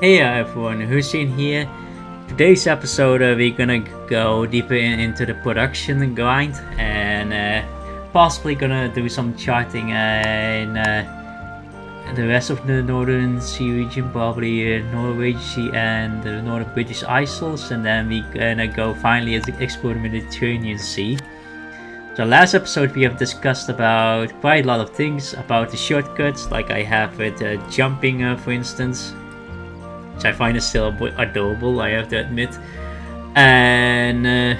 Hey everyone, Hussein here. Today's episode we're gonna go deeper into the production grind and possibly gonna do some charting in the rest of the Northern Sea region, probably Norwegian Sea and the Northern British Isles, and then we're gonna go finally explore the Mediterranean Sea. So last episode we have discussed about quite a lot of things about the shortcuts, like I have with jumping for instance, which I find is still adorable, I have to admit, and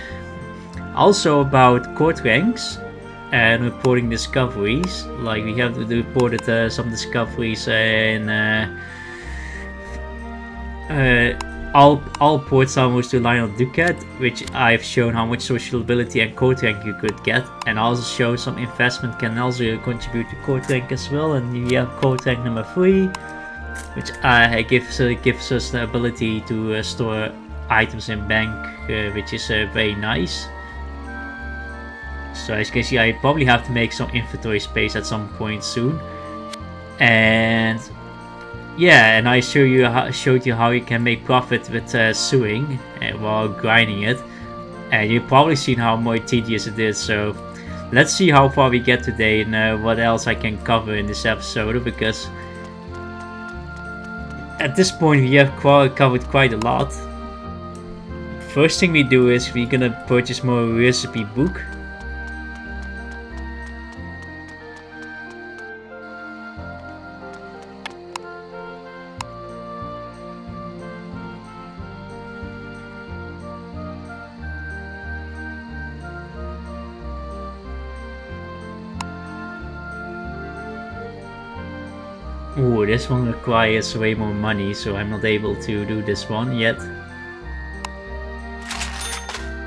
also about court ranks and reporting discoveries. Like we have reported some discoveries in all ports almost to Lionel Ducat, which I've shown how much sociability and court rank you could get, and also show some investment can also contribute to court rank as well. And we have court rank number 3, which gives us the ability to store items in bank, which is very nice. So as you can see, I probably have to make some inventory space at some point soon. And yeah, and I showed you how you can make profit with sewing while grinding it, and you've probably seen how more tedious it is. So let's see how far we get today and what else I can cover in this episode, because at this point we have covered quite a lot. First thing we do is we're gonna purchase more recipe book. Ooh, this one requires way more money, so I'm not able to do this one yet.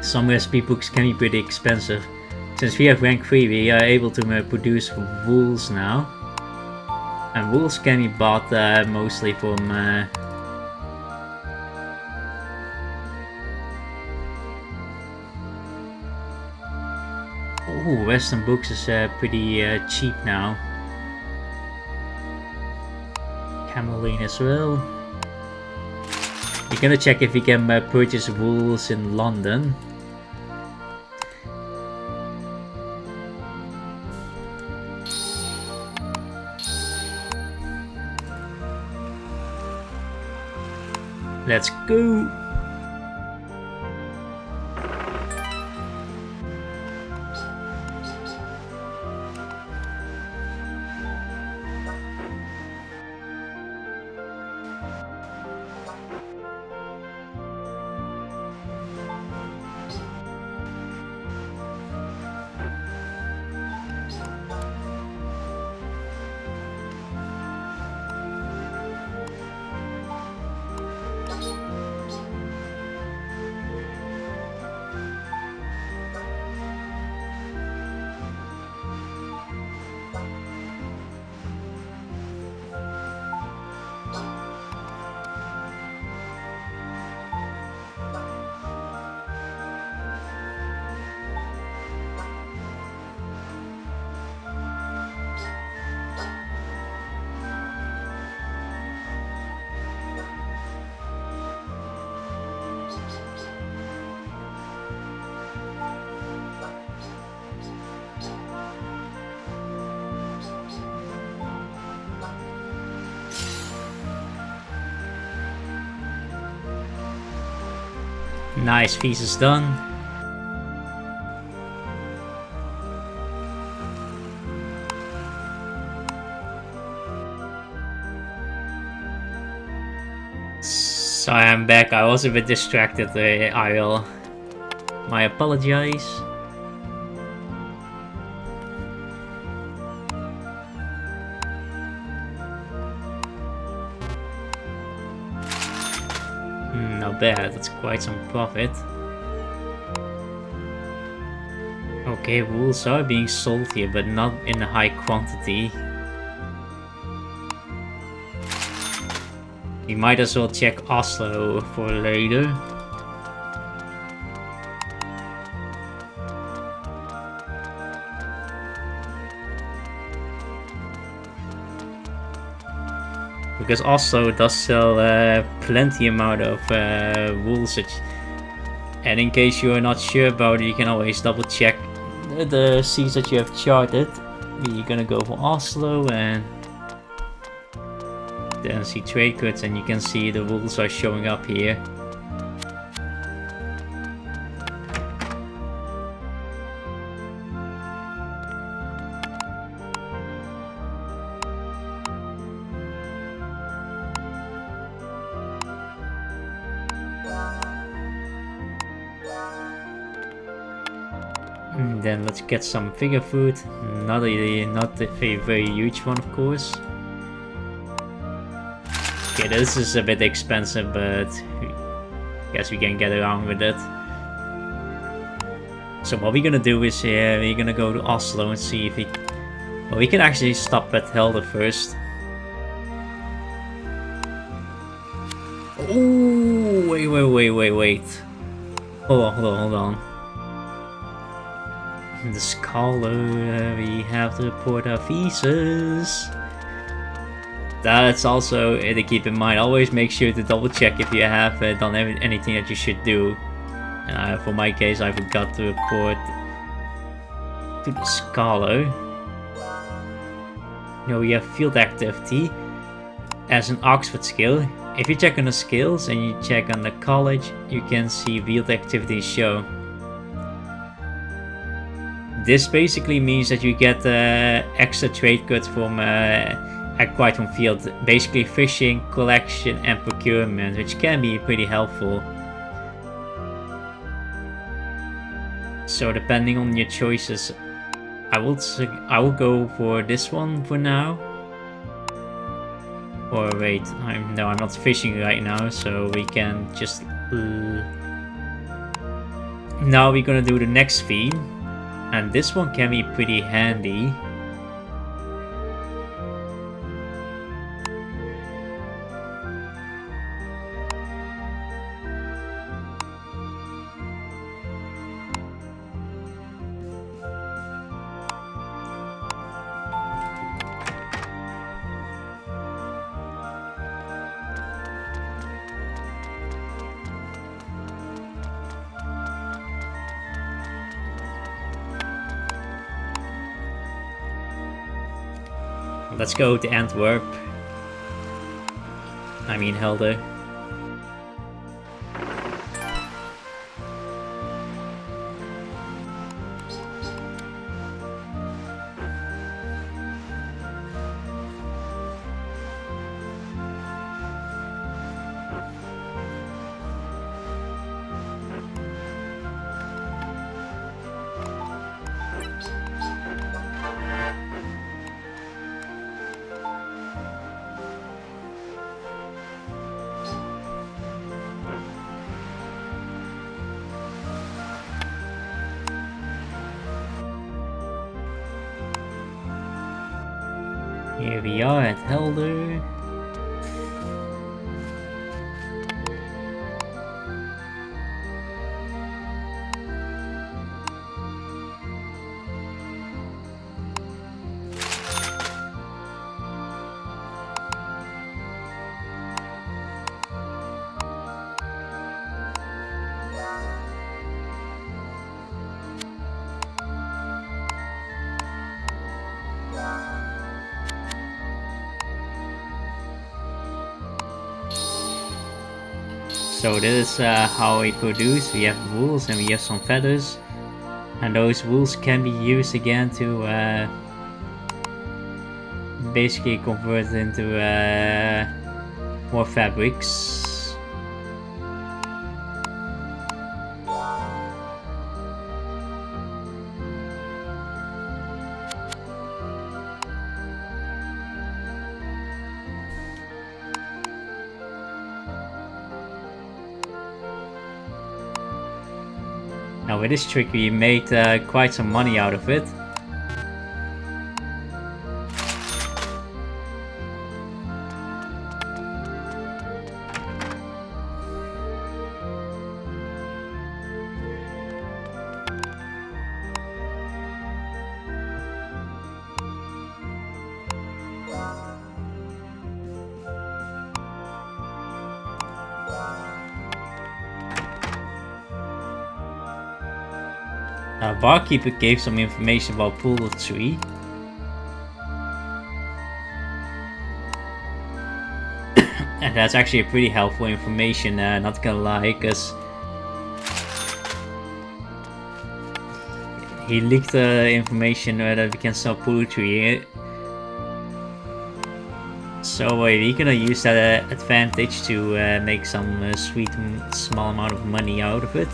Some recipe books can be pretty expensive. Since we have rank 3, we are able to produce wools now. And wools can be bought mostly from Ooh, Western books is pretty cheap now. Cameline as well. We're gonna check if we can purchase wools in London. Let's go! Nice, piece is done. So I'm back. I was a bit distracted. My apologies. Not bad, that's quite some profit. Okay, wools are being sold here, but not in a high quantity. We might as well check Oslo for later. Because Oslo does sell plenty amount of wool, and in case you are not sure about it, you can always double check the seas that you have charted. You're gonna go for Oslo and then see trade goods, and you can see the wools are showing up here. And then let's get some figure food. Not a very huge one, of course. Okay, this is a bit expensive, but I guess we can get around with it. So what we're gonna do is we're gonna go to Oslo and see if we can actually stop at Helder first. Oh, wait. Hold on. The scholar, we have to report our visas. That's also to keep in mind. Always make sure to double check if you have done anything that you should do. And for my case, I forgot to report to the scholar. Now we have field activity as an Oxford skill. If you check on the skills and you check on the college, you can see field activity show. This basically means that you get extra trade goods from acquired from field, basically fishing, collection, and procurement, which can be pretty helpful. So depending on your choices, I will go for this one for now. Or wait, I'm not fishing right now, so we can just. Now we're gonna do the next theme. And this one can be pretty handy. Let's go to Antwerp. I mean Helder. Here we are at Helder. So this is how we produce. We have wools and we have some feathers, and those wools can be used again to basically convert into more fabrics. Now with this trick we made quite some money out of it. Barkeeper gave some information about poultry. And that's actually a pretty helpful information, not gonna lie, because he leaked information that we can sell poultry. So we're gonna use that advantage to make some sweet small amount of money out of it.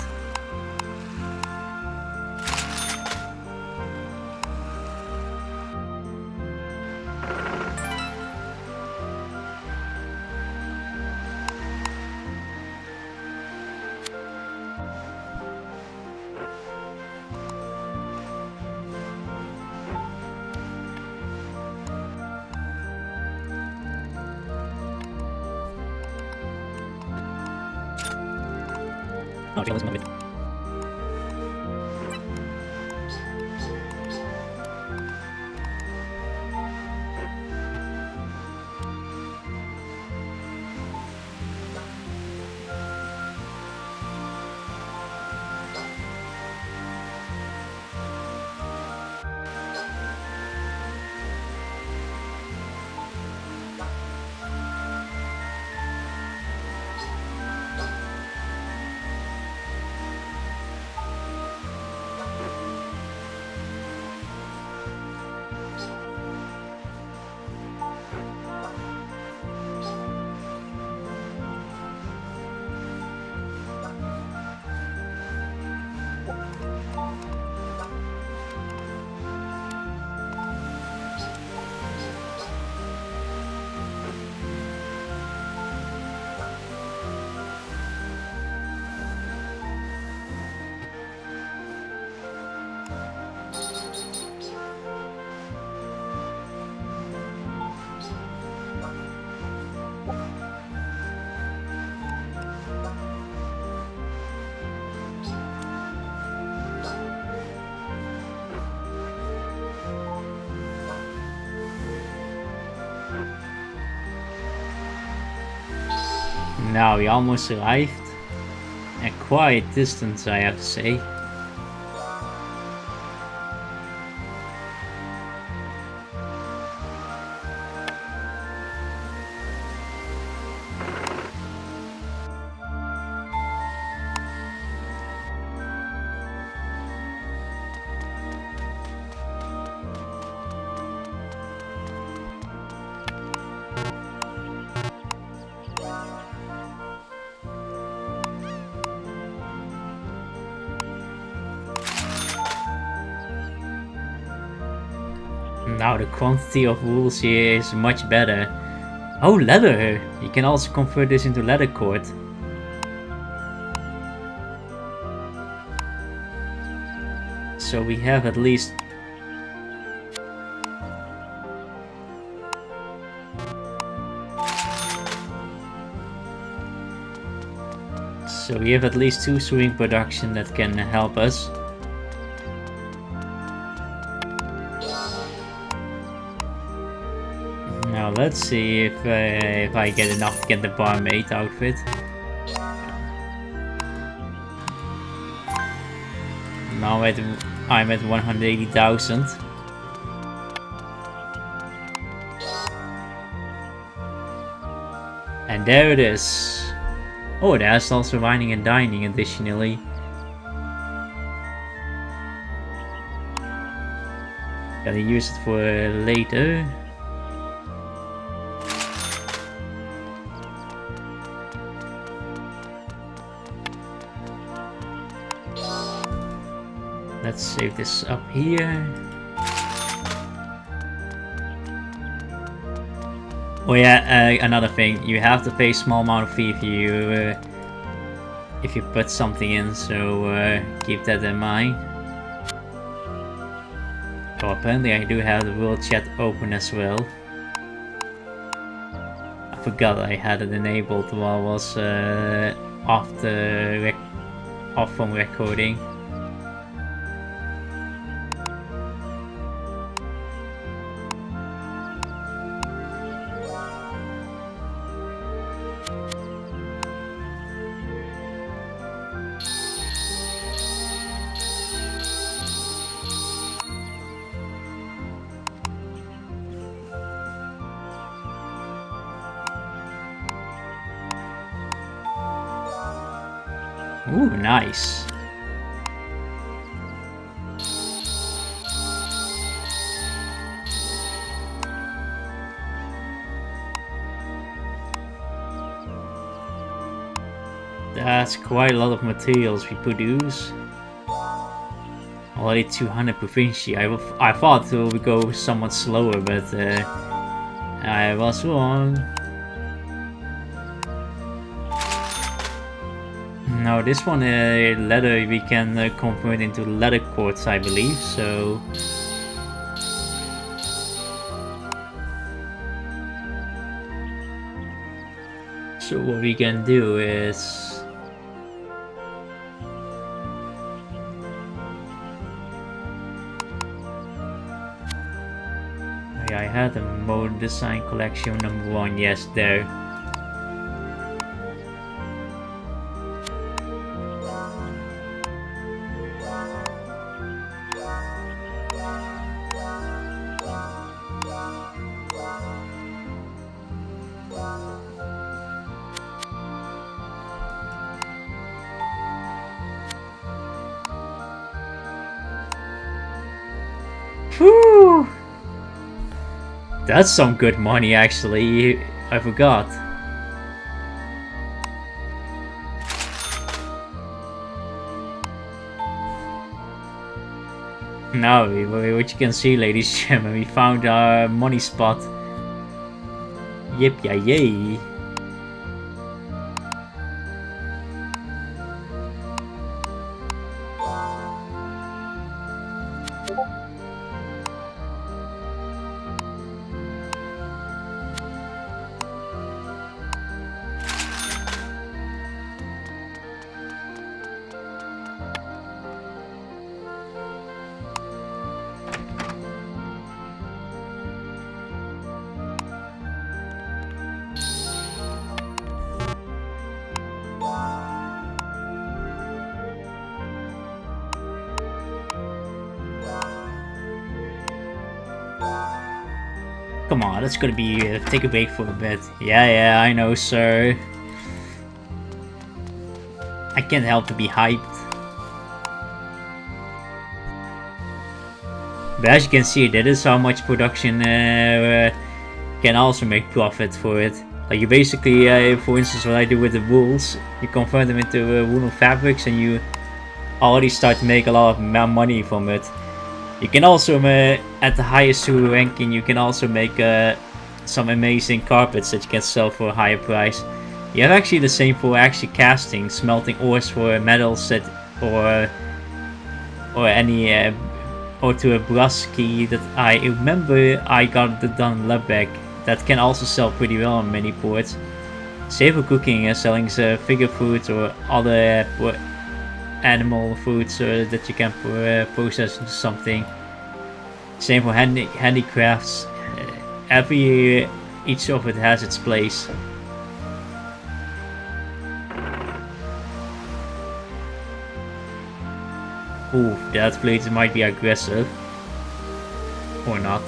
Now we almost arrived. A quiet distance, I have to say. Now the quantity of wools here is much better. Oh, leather! You can also convert this into leather cord. So we have at least... So we have at least 2 sewing production that can help us. Now let's see if I get enough to get the barmaid outfit. Now I'm at 180,000. And there it is. Oh, there's also wining and dining additionally. Gotta use it for later. Let's save this up here. Oh yeah, another thing, you have to pay a small amount of fee if you put something in, so keep that in mind. Oh, apparently I do have the world chat open as well. I forgot I had it enabled while I was off from recording. Ooh, nice. That's quite a lot of materials we produce. Already 200 provincia. I thought it would go somewhat slower, but I was wrong. No, this one leather we can convert into leather quartz, I believe. So what we can do is. I had a mode design collection number 1, yes, there. Whew! That's some good money, actually. I forgot. Now, what you can see, ladies and gentlemen, we found our money spot. Yip, yay. Come on, that's gonna be take a break for a bit. Yeah, I know, sir. I can't help to be hyped. But as you can see, that is how much production can also make profit for it. Like you basically, for instance, what I do with the wools, you convert them into woolen fabrics, and you already start to make a lot of money from it. You can also, at the highest ranking, you can also make some amazing carpets that you can sell for a higher price. You have actually the same for actually casting, smelting ores for metals that, or any, or to a brass key that I remember I got it done in Lubbock. That can also sell pretty well on many ports. Same for cooking, selling figure foods or other animal foods that you can process into something. Same for handicrafts. Each of it has its place. Ooh, that blade might be aggressive. Or not.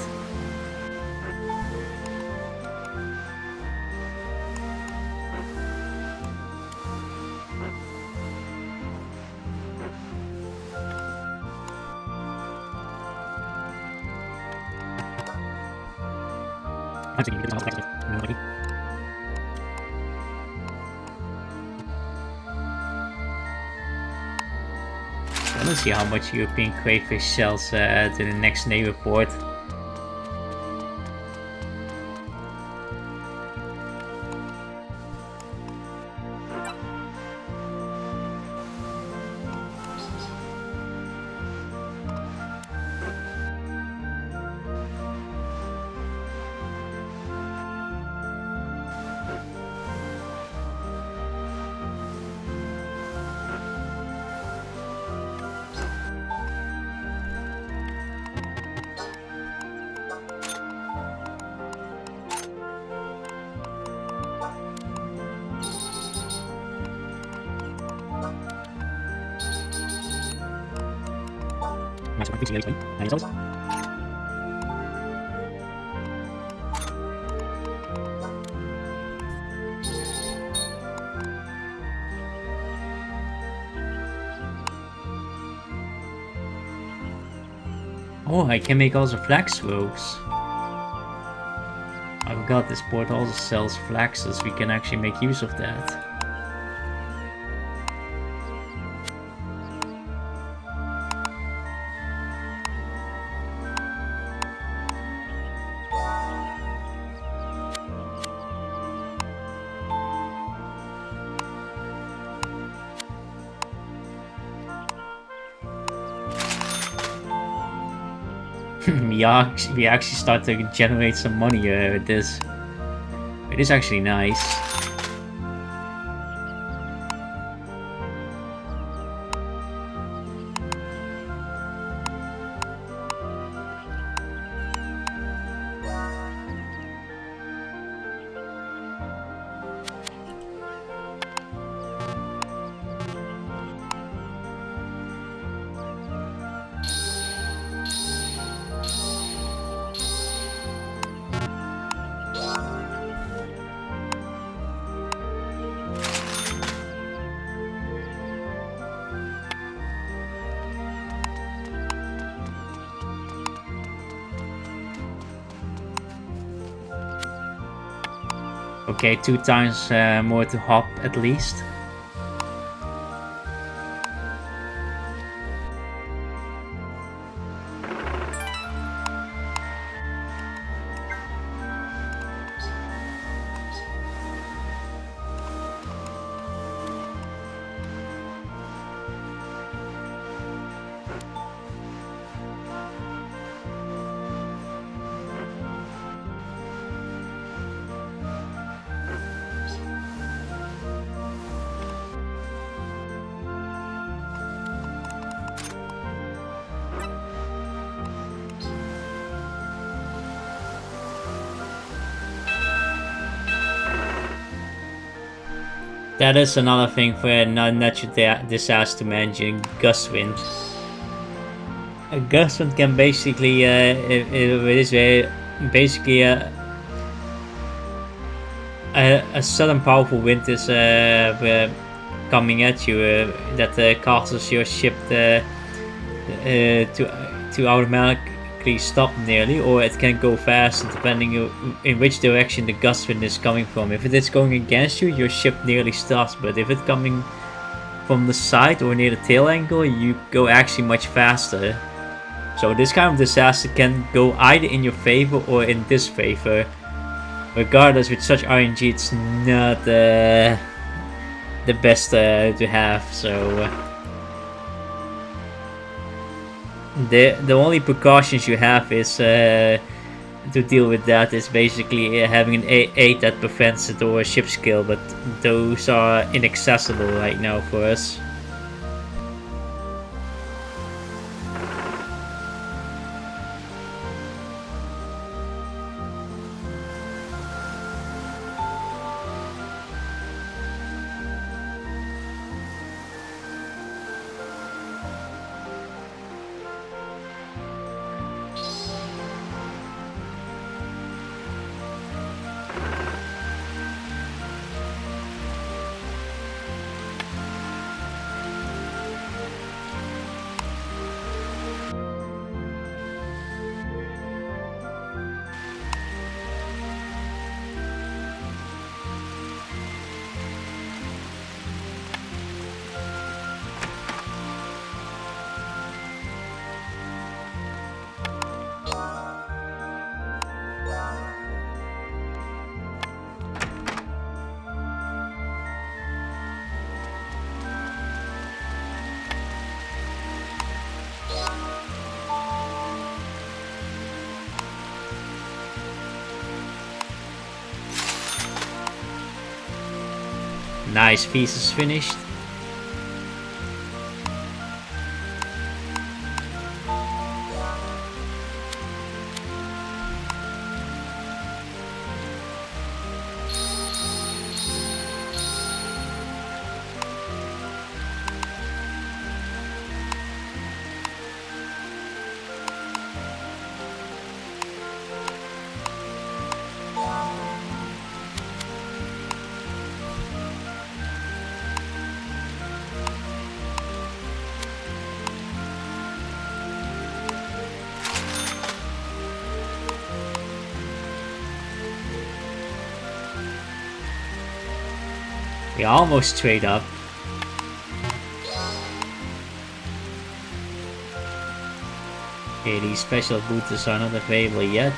Let's see how much European crayfish sells to the next neighbor port. Oh, I can make also flax ropes. I forgot this port also sells flaxes. We can actually make use of that. we actually start to generate some money with this. It is actually nice. Okay, 2 times more to hop at least. That is another thing for a natural disaster managing gust wind. A gust wind can basically, it is basically a sudden powerful wind is coming at you that causes your ship to automatically stop nearly, or it can go fast depending in which direction the gust wind is coming from. If it is going against you, your ship nearly stops, but if it's coming from the side or near the tail angle, you go actually much faster. So this kind of disaster can go either in your favor or in disfavor. Regardless, with such RNG, it's not the best to have. So the only precautions you have is to deal with that is basically having an 8 that prevents it or a ship skill, but those are inaccessible right now for us. Nice, piece is finished. We almost trade up. Okay, these special boosters are not available yet.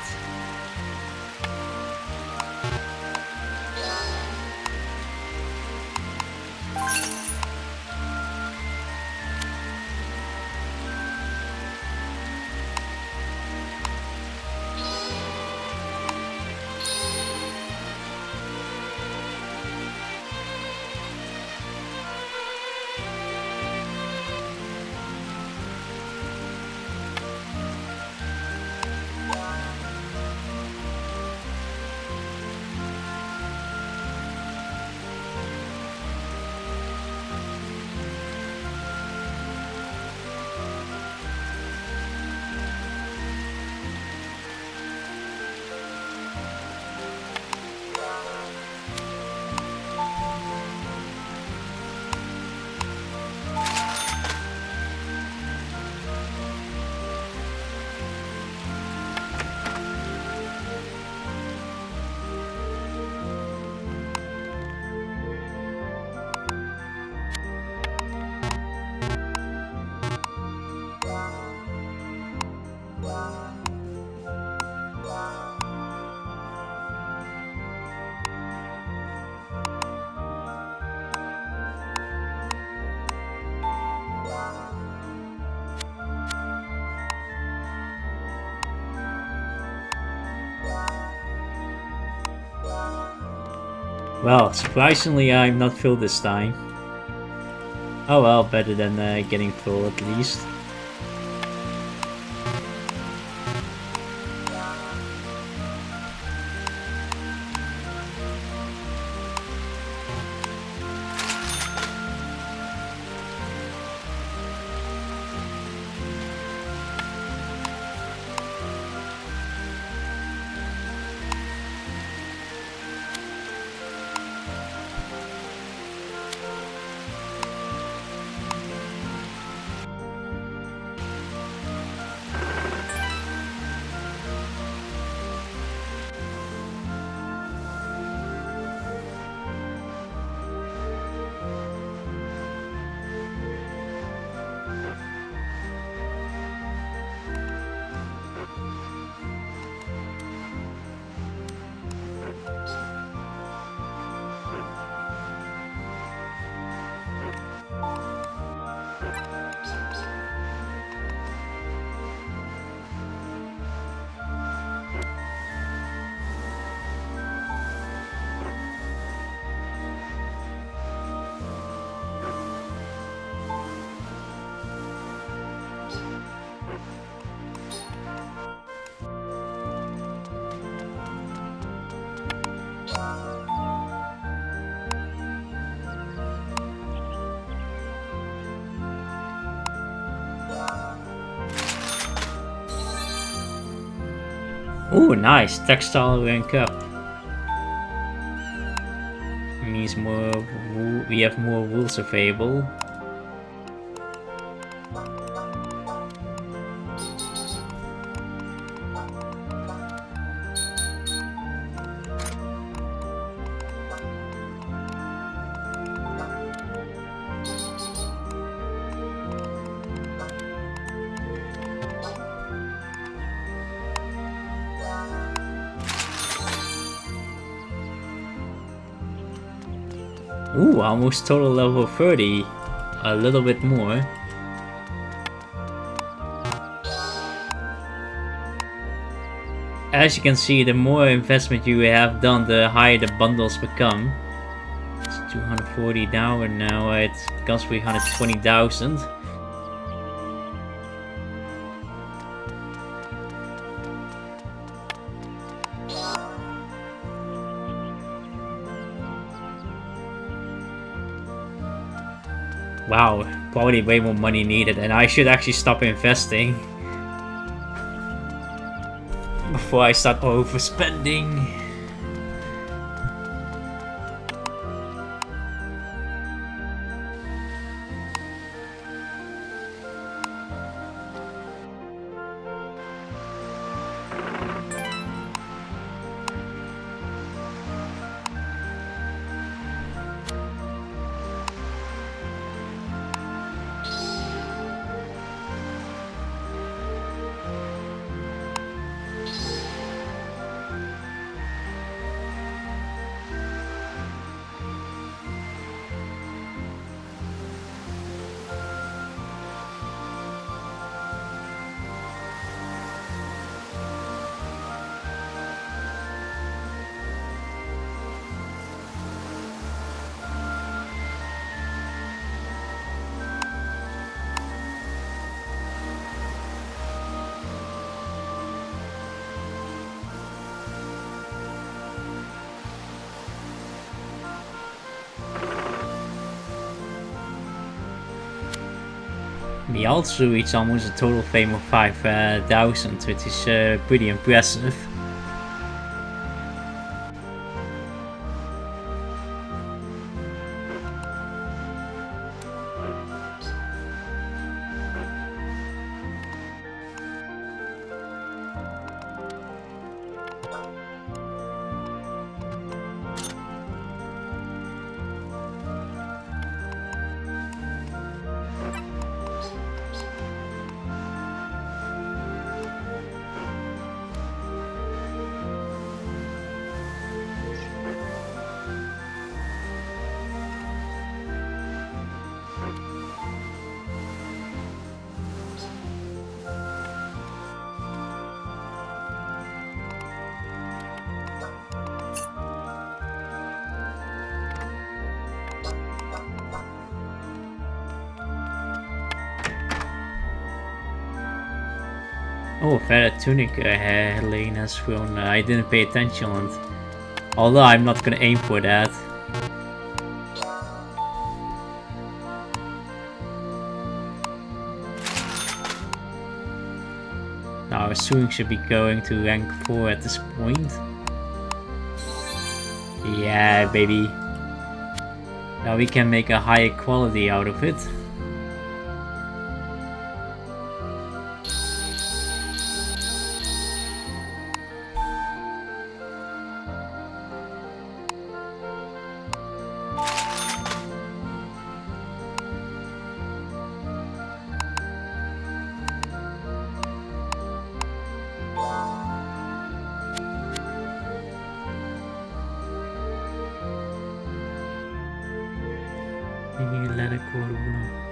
Well, surprisingly I'm not full this time. Oh well, better than getting full at least. Ooh, nice! Textile rank up. Means more we have more rules available. Ooh, almost total level 30. A little bit more. As you can see, the more investment you have done, the higher the bundles become. It's 240 now, and now it becomes 320,000. Wow, probably way more money needed, and I should actually stop investing before I start overspending. We also reached almost a total fame of 5,000, which is pretty impressive. Oh, feather tunic Helene has thrown. I didn't pay attention on it. Although I'm not gonna aim for that. Now our sewing should be going to rank 4 at this point. Yeah, baby. Now we can make a higher quality out of it. Letter code 1.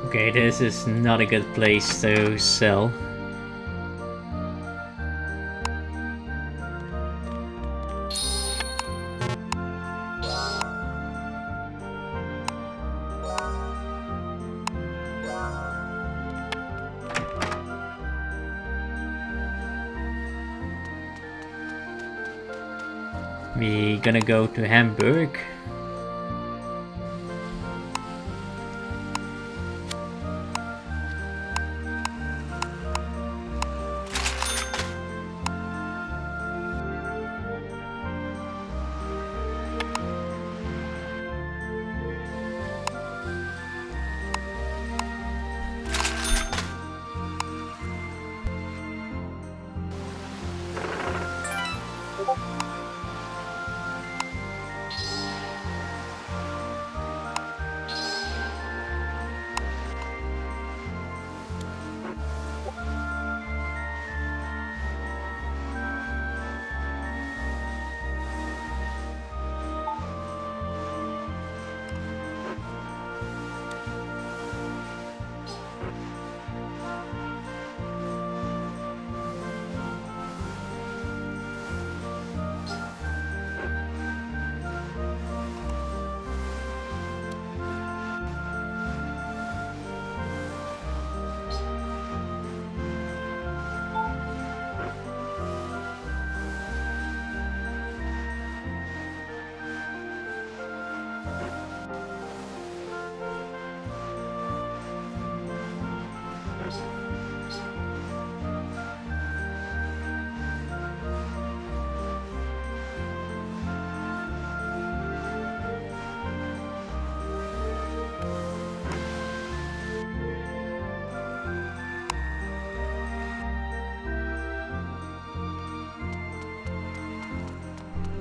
Okay, this is not a good place to sell. We're gonna go to Hamburg.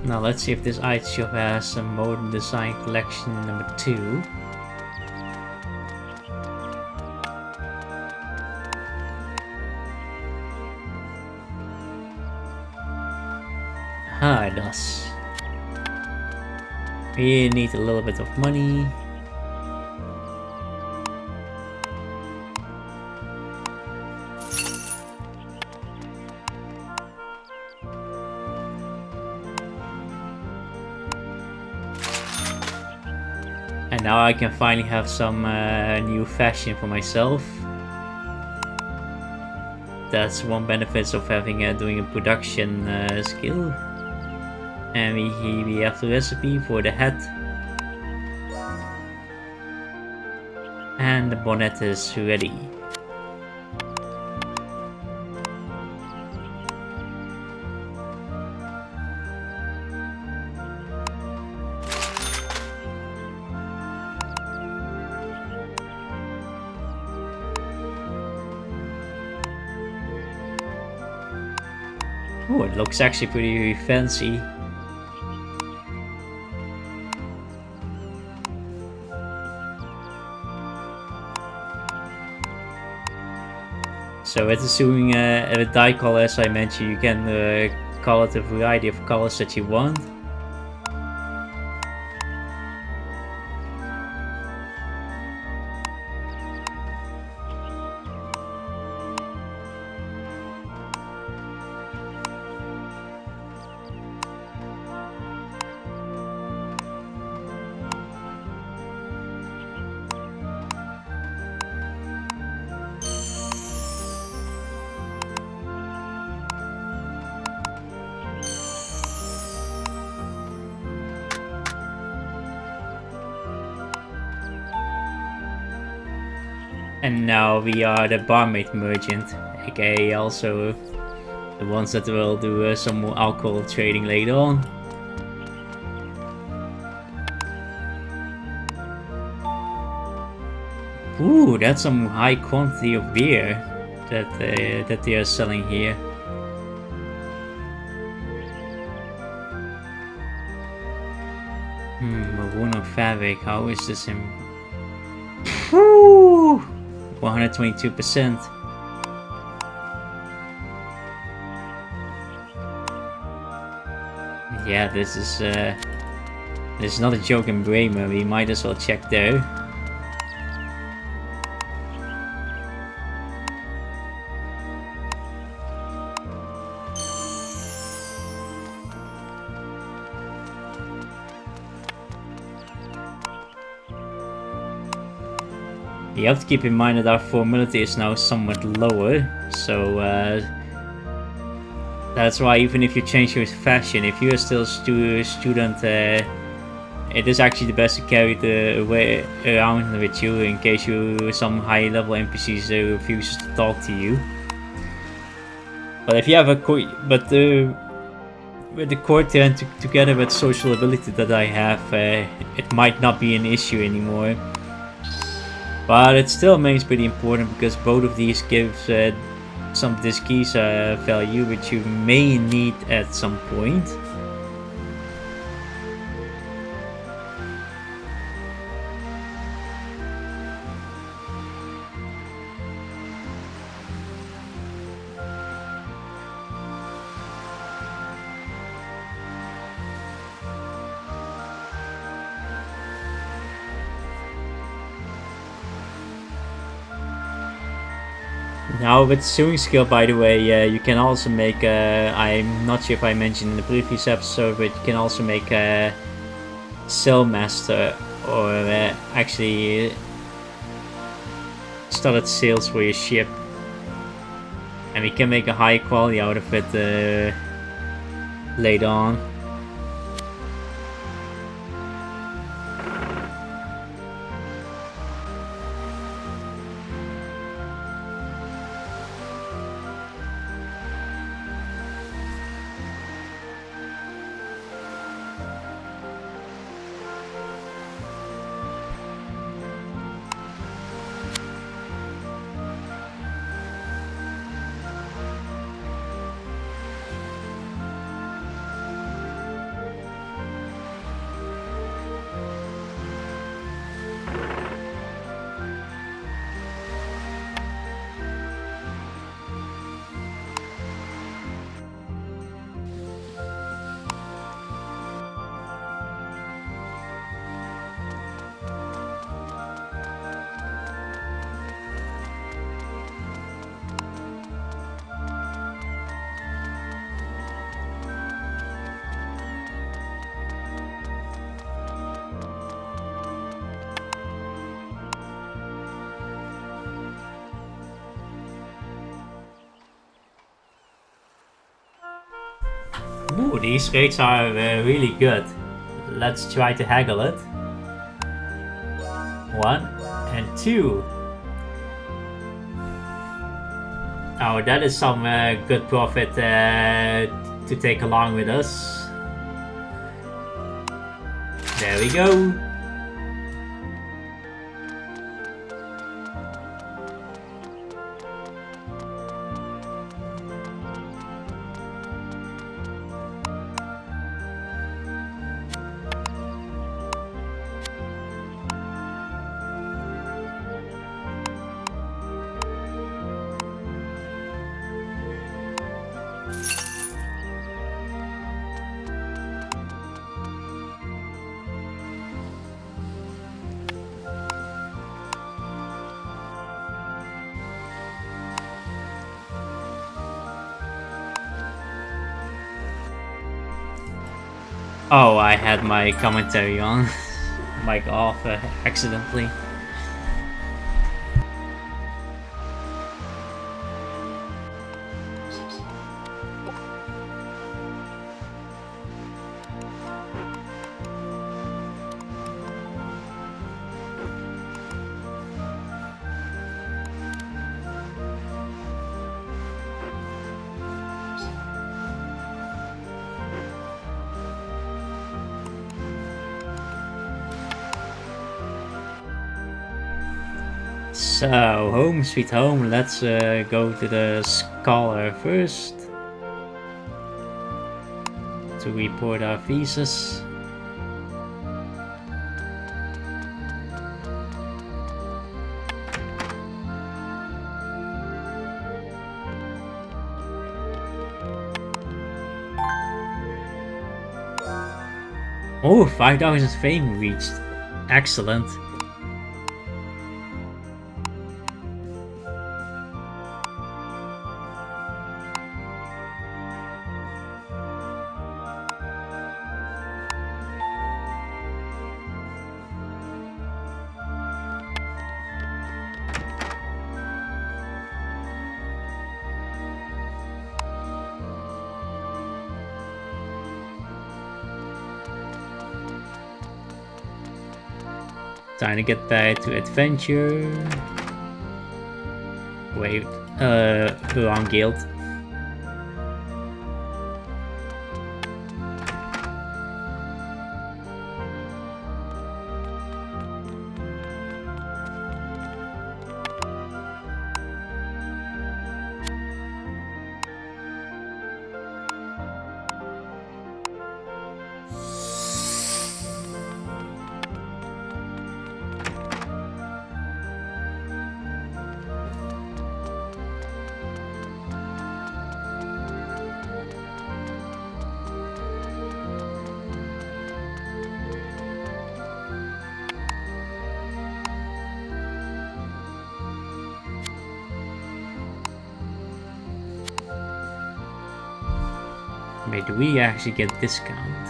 Now let's see if this item shop has a modern design collection number 2. Ah, it does. We need a little bit of money. And now I can finally have some new fashion for myself. That's one benefit of having doing a production skill. And we have the recipe for the hat. And the bonnet is ready. Oh, it looks actually pretty fancy. So it's assuming a dye color, as I mentioned, you can color it a variety of colors that you want. And now we are the barmaid merchant, aka also the ones that will do some more alcohol trading later on. Ooh, that's some high quantity of beer that they are selling here. Maroon on fabric, how is this in... Woo! 122%. Yeah, this is not a joke in Bremen. We might as well check there. You have to keep in mind that our formality is now somewhat lower, so that's why even if you change your fashion, if you are still a student, it is actually the best to carry the way around with you in case some high level NPCs refuses to talk to you. But if you have with the core talent together with social ability that I have, it might not be an issue anymore. But it still remains pretty important because both of these give some diskeys value which you may need at some point. Now with sewing skill, by the way, you can also make, I'm not sure if I mentioned in the previous episode, but you can also make a sailmaster or actually started sails for your ship. And we can make a high quality out of it later on. Ooh, these rates are really good. Let's try to haggle it. 1 and 2. Oh, that is some good profit to take along with us. There we go. Oh, I had my commentary on. Mic off accidentally. So, home sweet home, let's go to the scholar first to report our thesis. Oh, 5,000 fame reached. Excellent. Time to get back to adventure. Wait, wrong guild. Wait, do we actually get discount?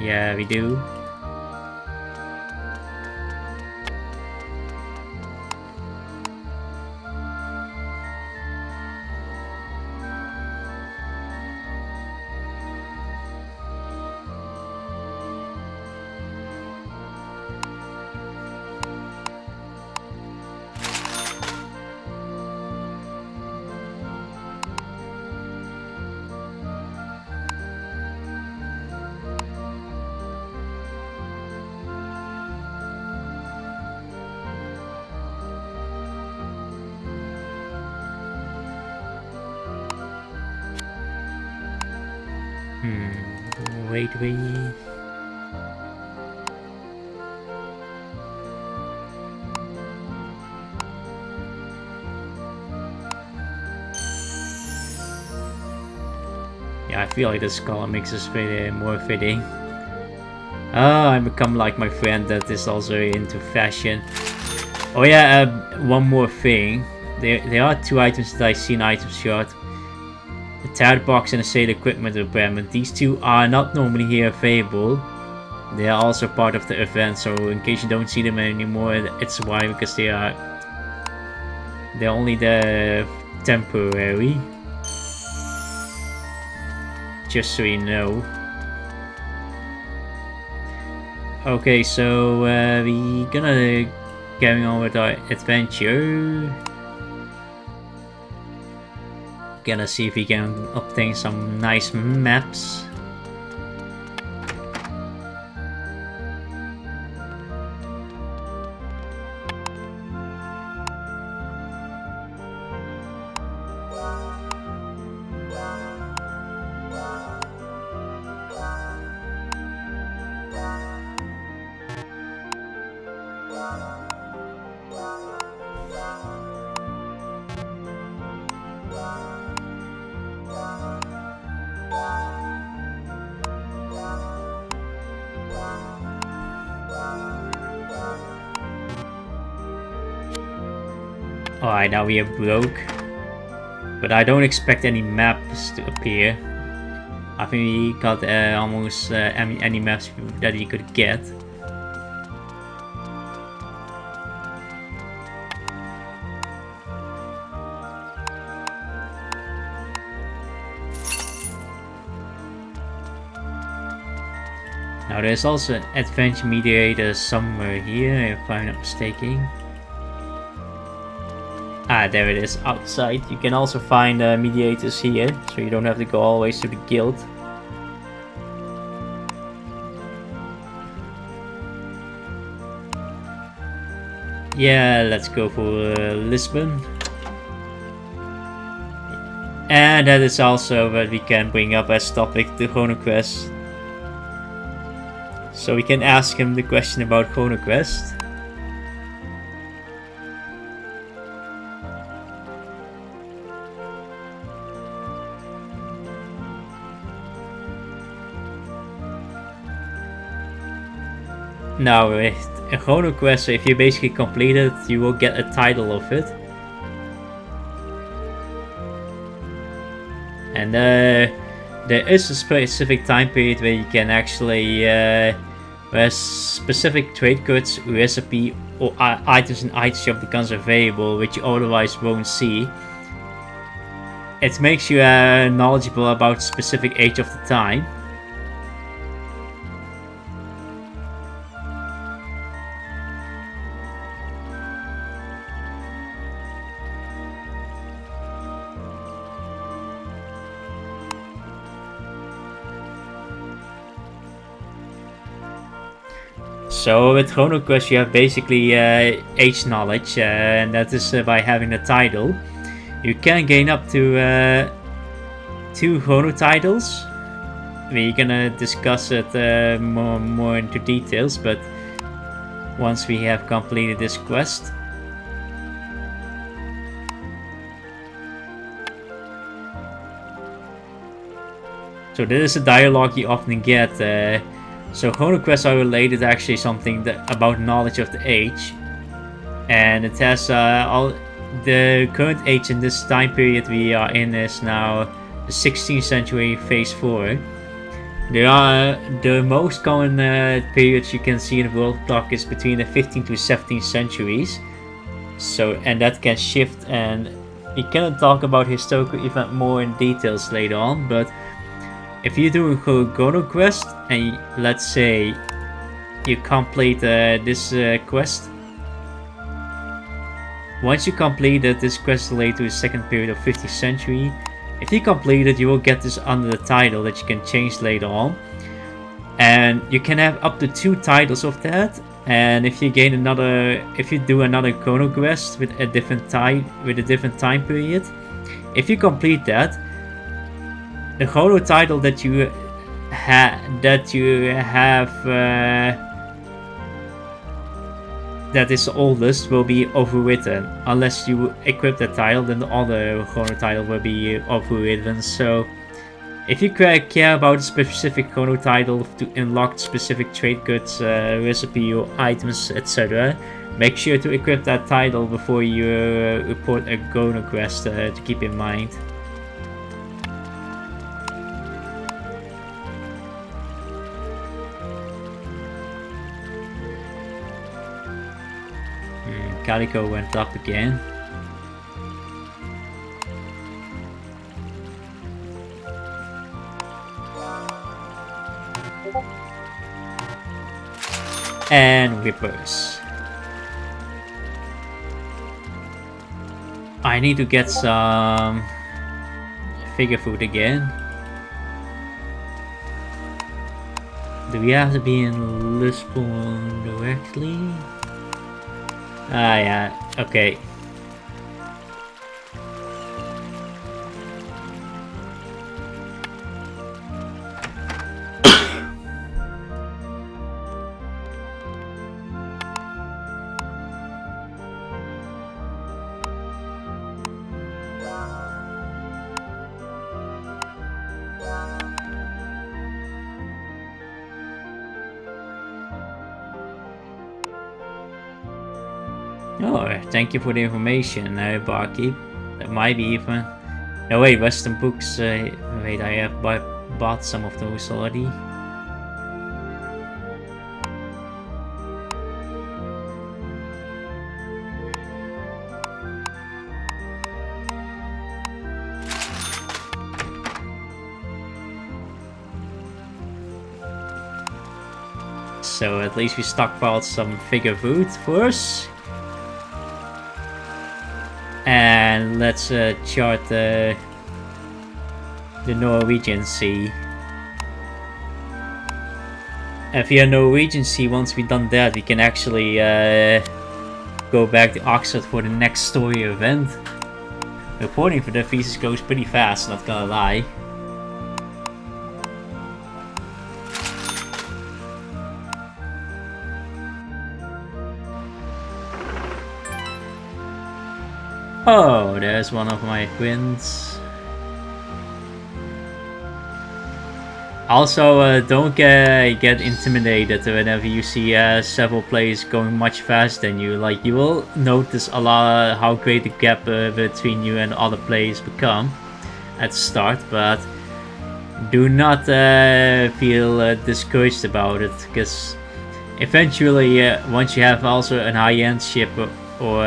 Yeah, we do. Wait. Yeah, I feel like this color makes us more fitting. Oh, I become like my friend that is also into fashion. Oh yeah, one more thing. There are 2 items that I see in item short. The Tad box and the sale equipment of Bremen. These 2 are not normally here available. They are also part of the event, so in case you don't see them anymore, it's why, because they're only the temporary. just so you know. Okay, so we gonna carry on with our adventure. Gonna see if we can obtain some nice maps. Alright, now we are broke. But I don't expect any maps to appear. I think we got almost any maps that you could get. Now there's also an adventure mediator somewhere here, if I'm not mistaken. Ah, there it is, outside. You can also find mediators here, so you don't have to go always to the guild. Yeah, let's go for Lisbon. And that is also what we can bring up as topic to Chrono Quest. So we can ask him the question about Chrono Quest. Now with a Chrono Quest, if you basically complete it, you will get a title of it. And there is a specific time period where you can actually, where specific trade goods, recipe, or items in item shop becomes available, which you otherwise won't see. It makes you knowledgeable about specific age of the time. So with Chrono Quest you have basically age knowledge, and that is by having the title. You can gain up to 2 Chrono titles. We're gonna discuss it more into details, but once we have completed this quest. So this is a dialogue you often get. So Chrono Quests are related actually something about knowledge of the age, and it has all the current age in this time period we are in is now the 16th century phase 4. There are the most common periods you can see in the world clock is between the 15th to 17th centuries. So and that can shift, and we cannot talk about historical event more in details later on, but if you do a Chrono Quest and let's say you complete this quest, once you complete it, this quest related to the second period of 15th century. If you complete it, you will get this under the title that you can change later on, and you can have up to 2 titles of that. And if you gain if you do another Chrono Quest with a different time period, if you complete that, the Chrono title that you have that is oldest will be overwritten. Unless you equip that title, then the other Chrono title will be overwritten. So if you care about a specific Chrono title to unlock specific trade goods, recipe or items, etc., make sure to equip that title before you report a Chrono Quest to keep in mind. Calico went up again. and reverse. I need to get some figure food again. Do we have to be in Lisbon directly? Ah, yeah, okay. Oh, thank you for the information, barkeep. That might be even... No, wait, Western books. Wait, I have bought some of those already. So at least we stockpiled some figure food for us. And let's chart the Norwegian Sea. And via Norwegian Sea, once we've done that, we can actually go back to Oxford for the next story event. Reporting for the thesis goes pretty fast, not gonna lie. Oh, there's one of my twins. Also, don't get intimidated whenever you see several players going much faster than you. Like, you will notice a lot how great the gap between you and other players become at the start, but do not feel discouraged about it, because eventually, once you have also an high-end ship or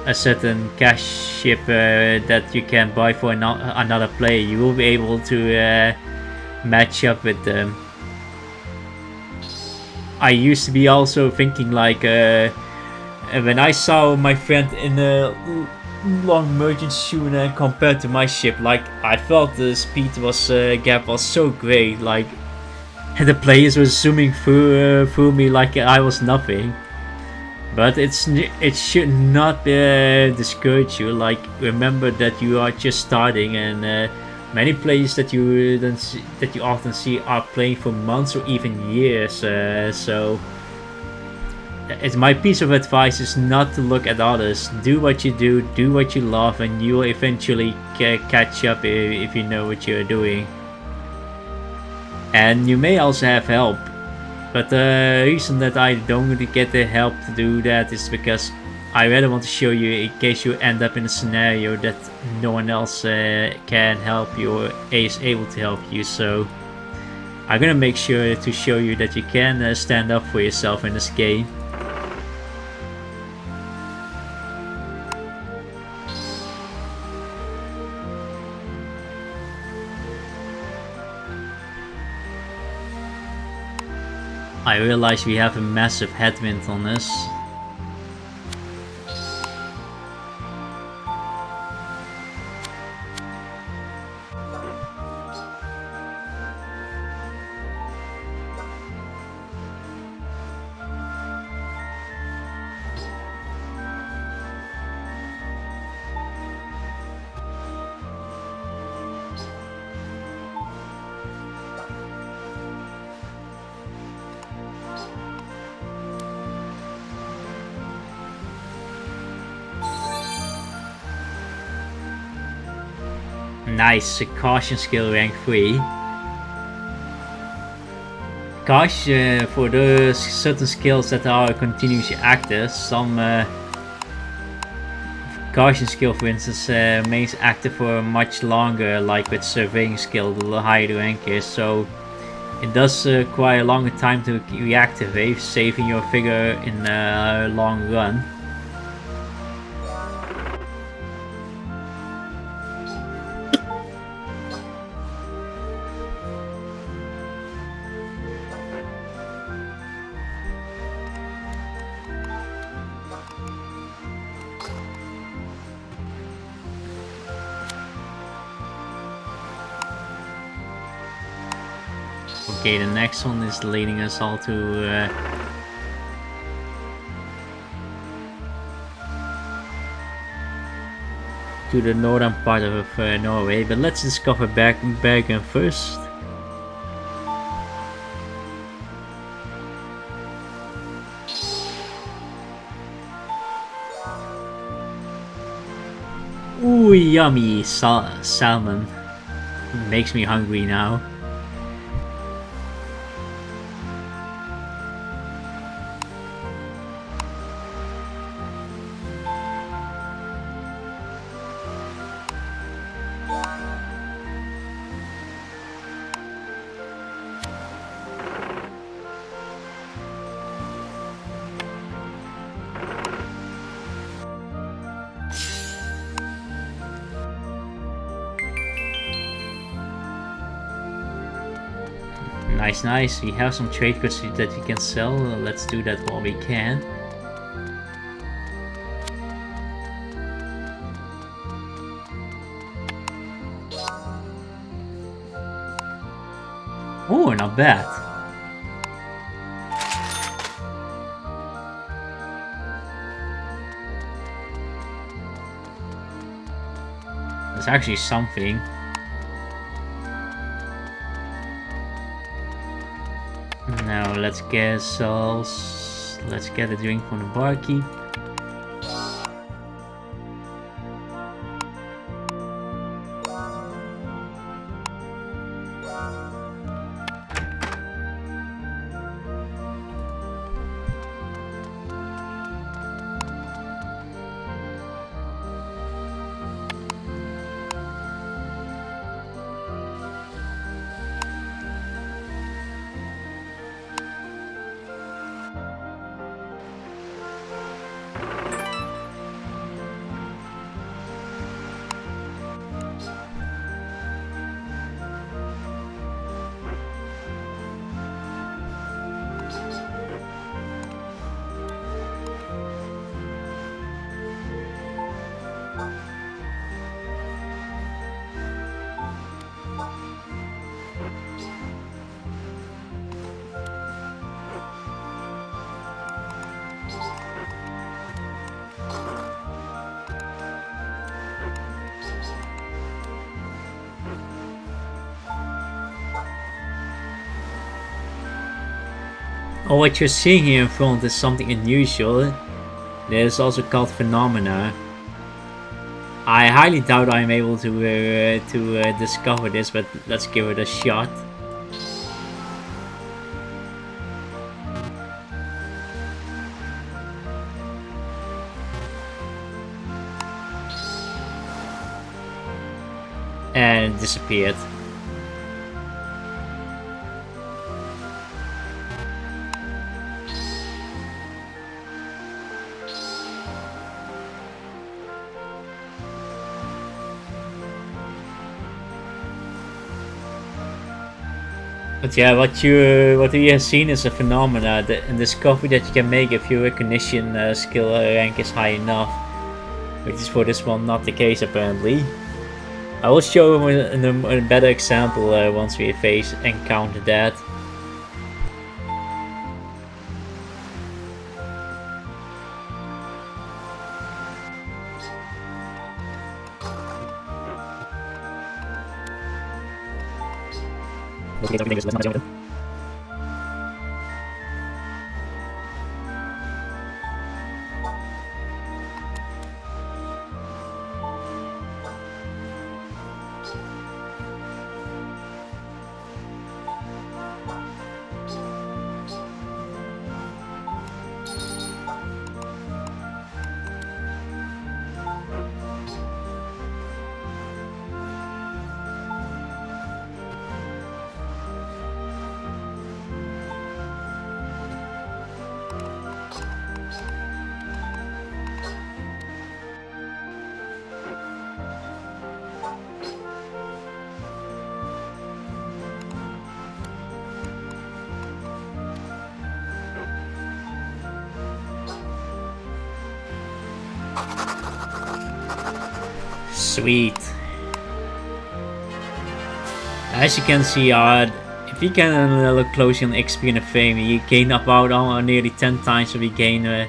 a certain cash ship that you can buy for another player, you will be able to match up with them. I used to be also thinking like when I saw my friend in a long merchant schooner compared to my ship, like I felt the speed gap was so great, like the players were zooming through me like I was nothing. But it should not discourage you. Like, remember that you are just starting, and many players that you often see are playing for months or even years. So, my piece of advice is not to look at others. Do what you do what you love, and you will eventually catch up if you know what you are doing. And you may also have help. But the reason that I don't really get the help to do that is because I rather want to show you in case you end up in a scenario that no one else can help you or is able to help you. So I'm gonna make sure to show you that you can stand up for yourself in this game. I realize we have a massive headwind on us. Nice, caution skill rank 3. Caution for those certain skills that are continuously active. Some caution skill, for instance, remains active for much longer, like with surveying skill, the higher the rank is. So it does require a longer time to reactivate, saving your figure in the long run. Okay, the next one is leading us all to the northern part of Norway, but let's discover Bergen first. Ooh, yummy salmon. Makes me hungry now. Nice. We have some trade goods that we can sell. Let's do that while we can. Oh, not bad. That's actually something. Now let's get a drink from the barkeep. Oh, what you're seeing here in front is something unusual. That is also called phenomena. I highly doubt I'm able to discover this, but let's give it a shot. And it disappeared. But yeah, what we have seen is a phenomena, a discovery that you can make if your recognition skill rank is high enough, which is for this one not the case apparently. I will show a better example once we encounter that. Sweet. As you can see, if you can look closely on XP and fame, you gain about nearly 10 times what we gain than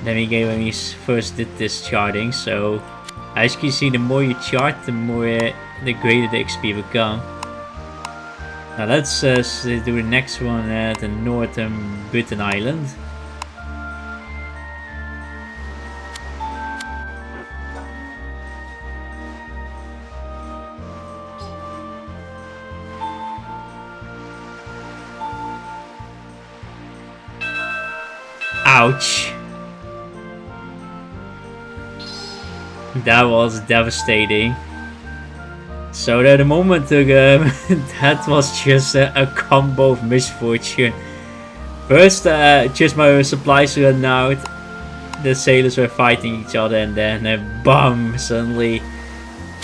we gained when we first did this charting. So as you can see, the more you chart, the more the greater the XP become. Now let's do the next one at the northern Britain Island. Ouch. That was devastating. So at the moment, that was just a combo of misfortune. First, just my supplies ran out, the sailors were fighting each other, and then BAM! Suddenly,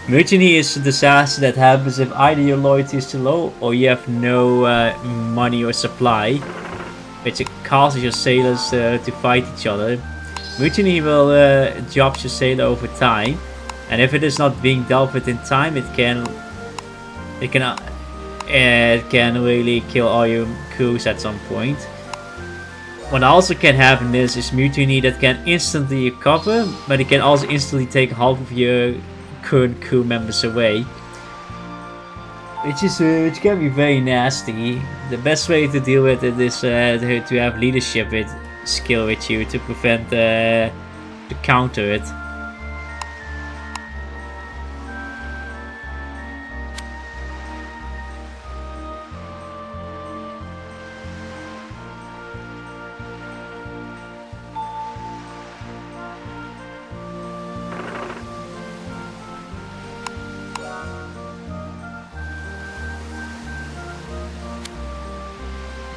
mutiny is a disaster that happens if either your loyalty is too low or you have no money or supply, which causes your sailors to fight each other. Mutiny will drop your sailor over time, and if it is not being dealt with in time, it can really kill all your crews at some point. What also can happen is mutiny that can instantly recover, but it can also instantly take half of your current crew members away, which can be very nasty. The best way to deal with it is to have leadership skill with you to prevent to counter it.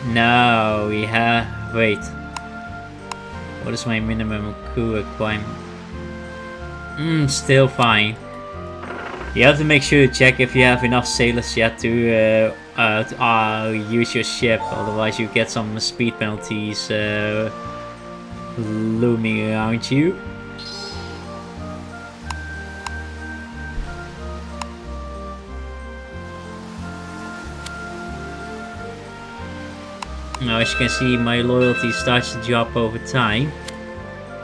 No, we have. Wait. What is my minimum crew requirement? Still fine. You have to make sure to check if you have enough sailors yet to use your ship, otherwise you get some speed penalties looming around you. Now as you can see, my loyalty starts to drop over time.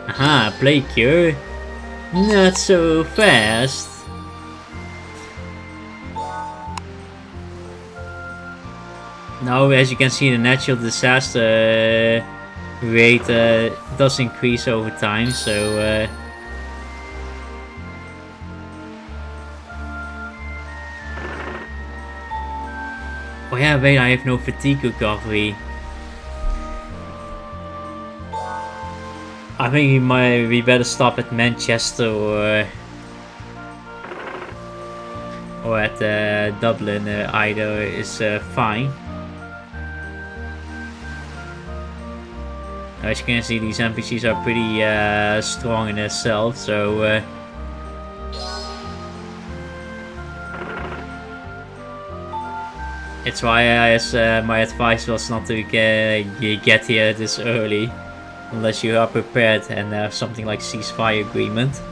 Aha, play cure. Not so fast. Now as you can see, the natural disaster rate does increase over time, so oh yeah, wait, I have no fatigue recovery. I think we better stop at Manchester or at Dublin. Either is fine. As you can see, these NPCs are pretty strong in themselves, so it's why my advice was not to get here this early. Unless you are prepared and have something like ceasefire agreement.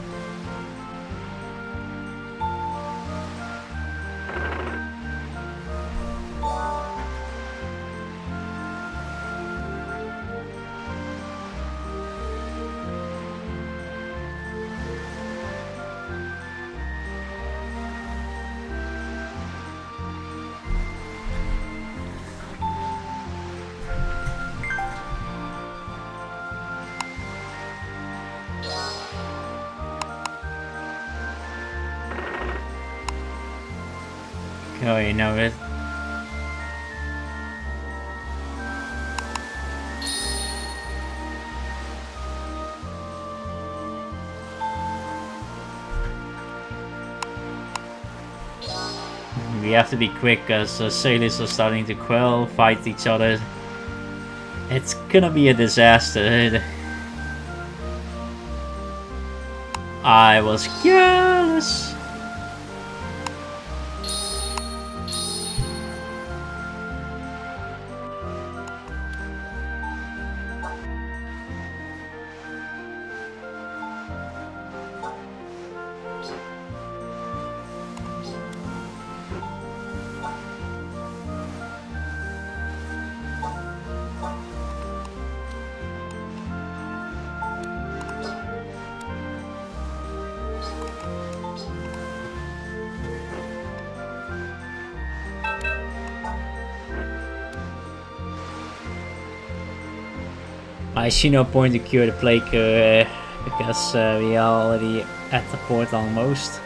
Oh, you know it. We have to be quick as sailors are starting to fight each other. It's gonna be a disaster. I was careless. I see no point to cure the plague because we are already at the port almost.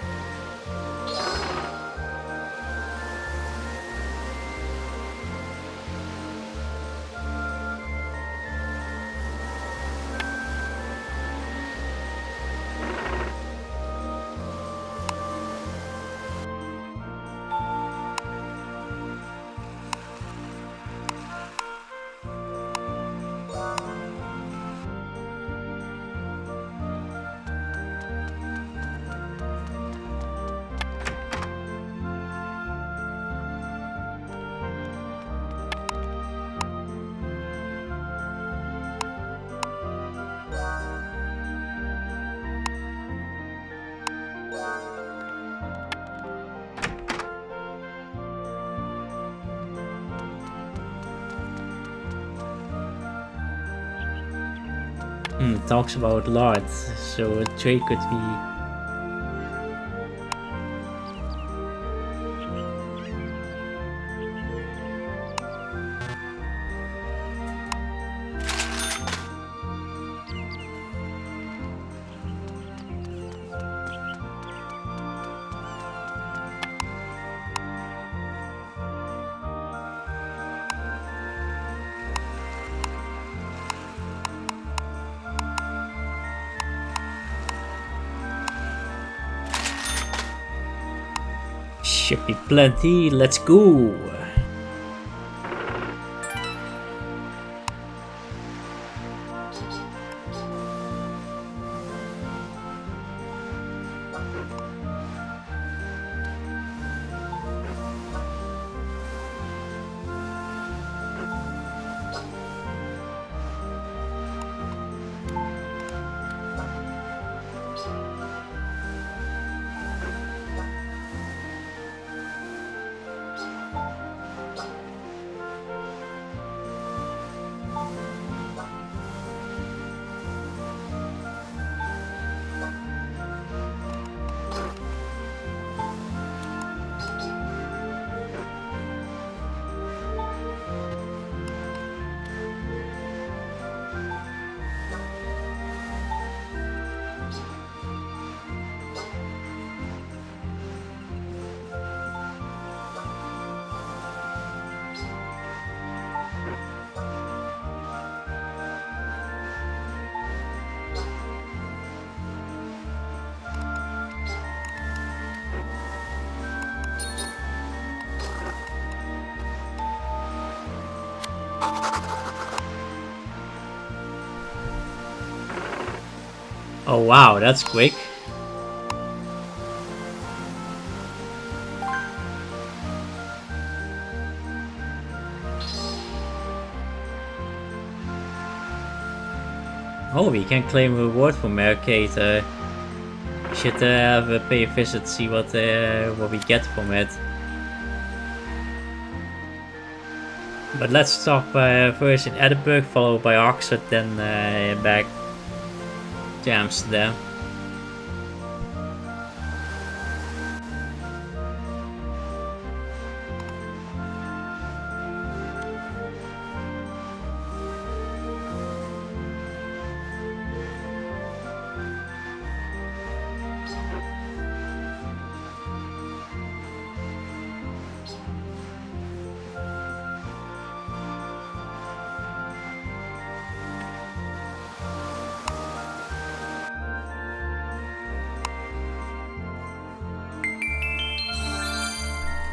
Talks about lard, so a trade could be. Should be plenty, let's go! Oh wow, that's quick. Oh, we can claim a reward for Mercator. We should pay a visit, see what we get from it. But let's stop first in Edinburgh, followed by Oxford, then back to Amsterdam.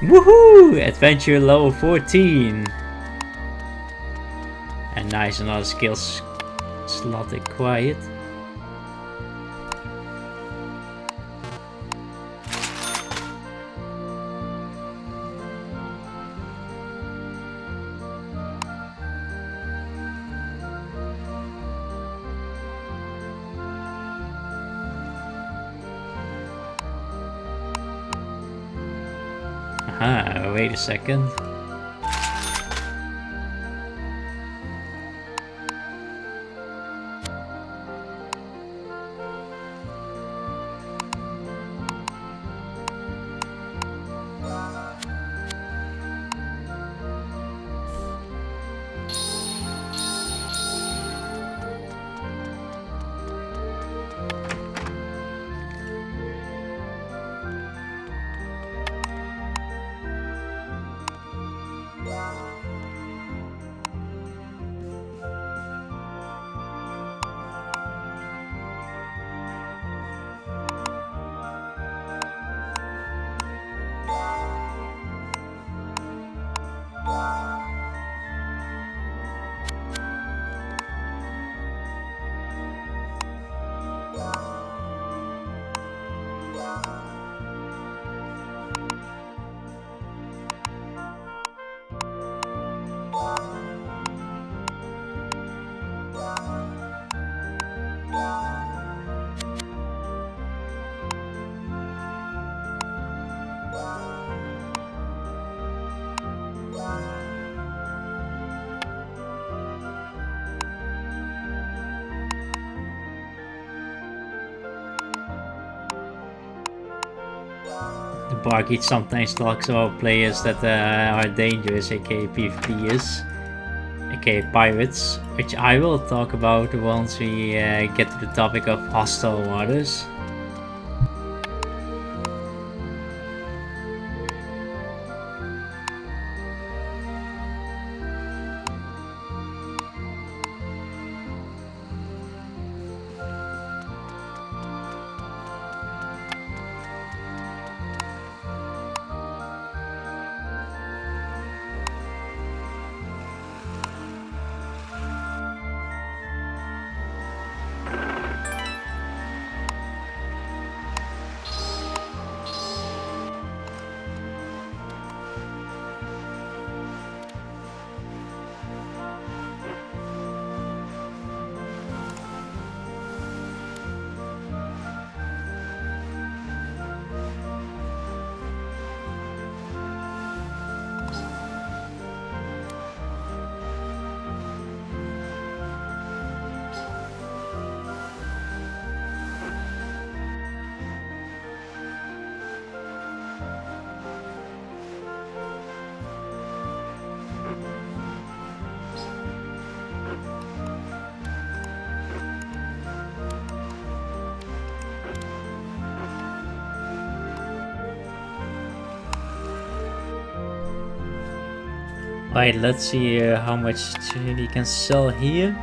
Woohoo! Adventure level 14! And nice, another skills slot acquired. Aha, wait a second. Barkeep sometimes talks about players that are dangerous, aka PvPers, aka pirates, which I will talk about once we get to the topic of hostile waters. Right, let's see how much we can sell here.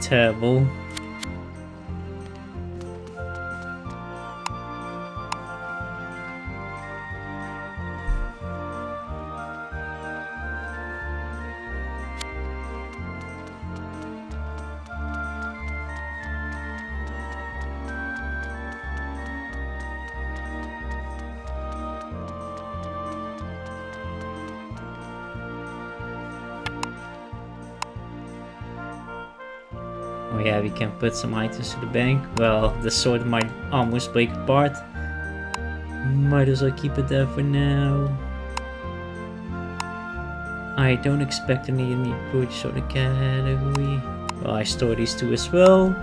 Terrible. Oh yeah, we can put some items to the bank. Well, the sword might almost break apart. Might as well keep it there for now. I don't expect to need any purchase order category. Well, I store these two as well.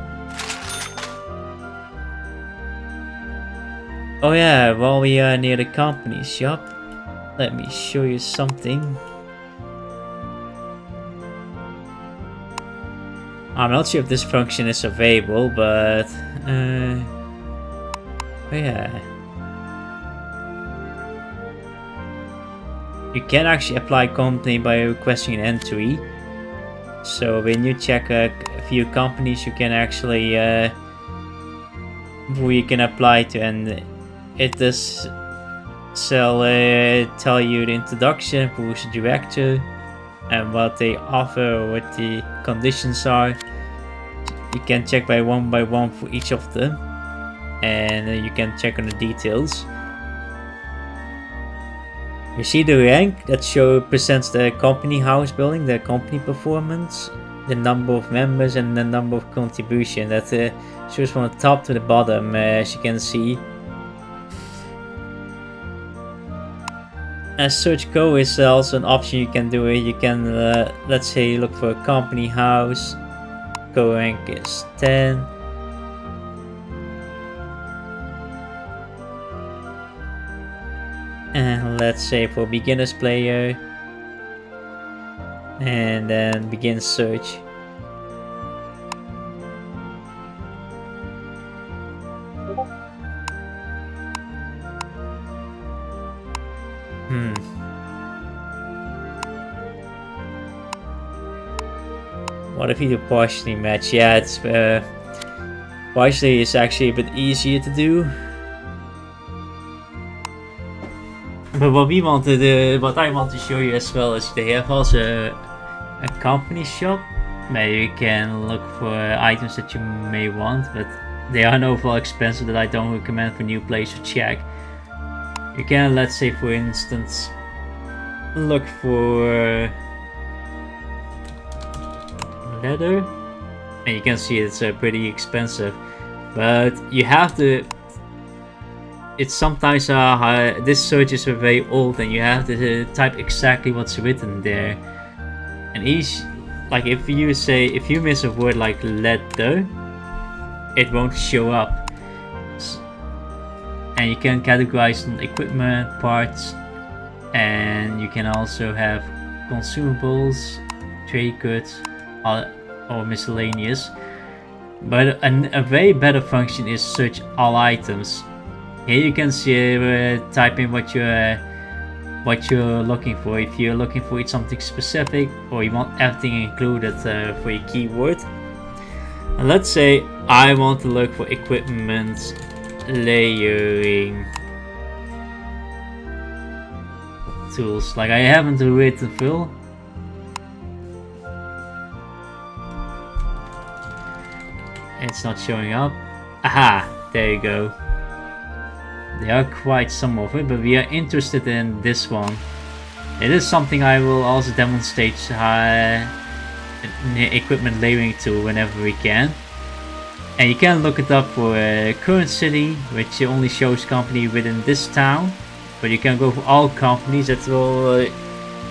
Oh yeah, while we are near the company shop, let me show you something. I'm not sure if this function is available, but oh yeah, you can actually apply company by requesting an entry. So when you check a few companies, you can actually who you can apply to, and it does tell you the introduction, who's the director, and what they offer, what the conditions are. You can check by one for each of them, and you can check on the details. You see the rank that presents the company house building, the company performance, the number of members, and the number of contribution. That shows from the top to the bottom, as you can see. As search go is also an option you can do. You can, let's say, look for a company house. Go rank is 10. And let's say for beginners player. And then begin search. What if you do partially match? Yeah, it's partially is actually a bit easier to do. But what we wanted, what I want to show you as well is they have also a company shop where you can look for items that you may want, but they are overall expensive that I don't recommend for new players to check. You can, let's say for instance, look for leather, and you can see it's pretty expensive, but you have to. It's sometimes this search is very old, and you have to type exactly what's written there. And like if you miss a word like leather, it won't show up. and you can categorize on equipment, parts, and you can also have consumables, trade goods, or miscellaneous. But a very better function is search all items. Here you can see type in what you're looking for. If you're looking for something specific or you want everything included for your keyword. And let's say I want to look for equipment layering tools. Like I haven't written full. It's not showing up. Aha, there you go. There are quite some of it, but we are interested in this one. It is something I will also demonstrate equipment layering tool whenever we can. And you can look it up for current city, which only shows company within this town. But you can go for all companies. That will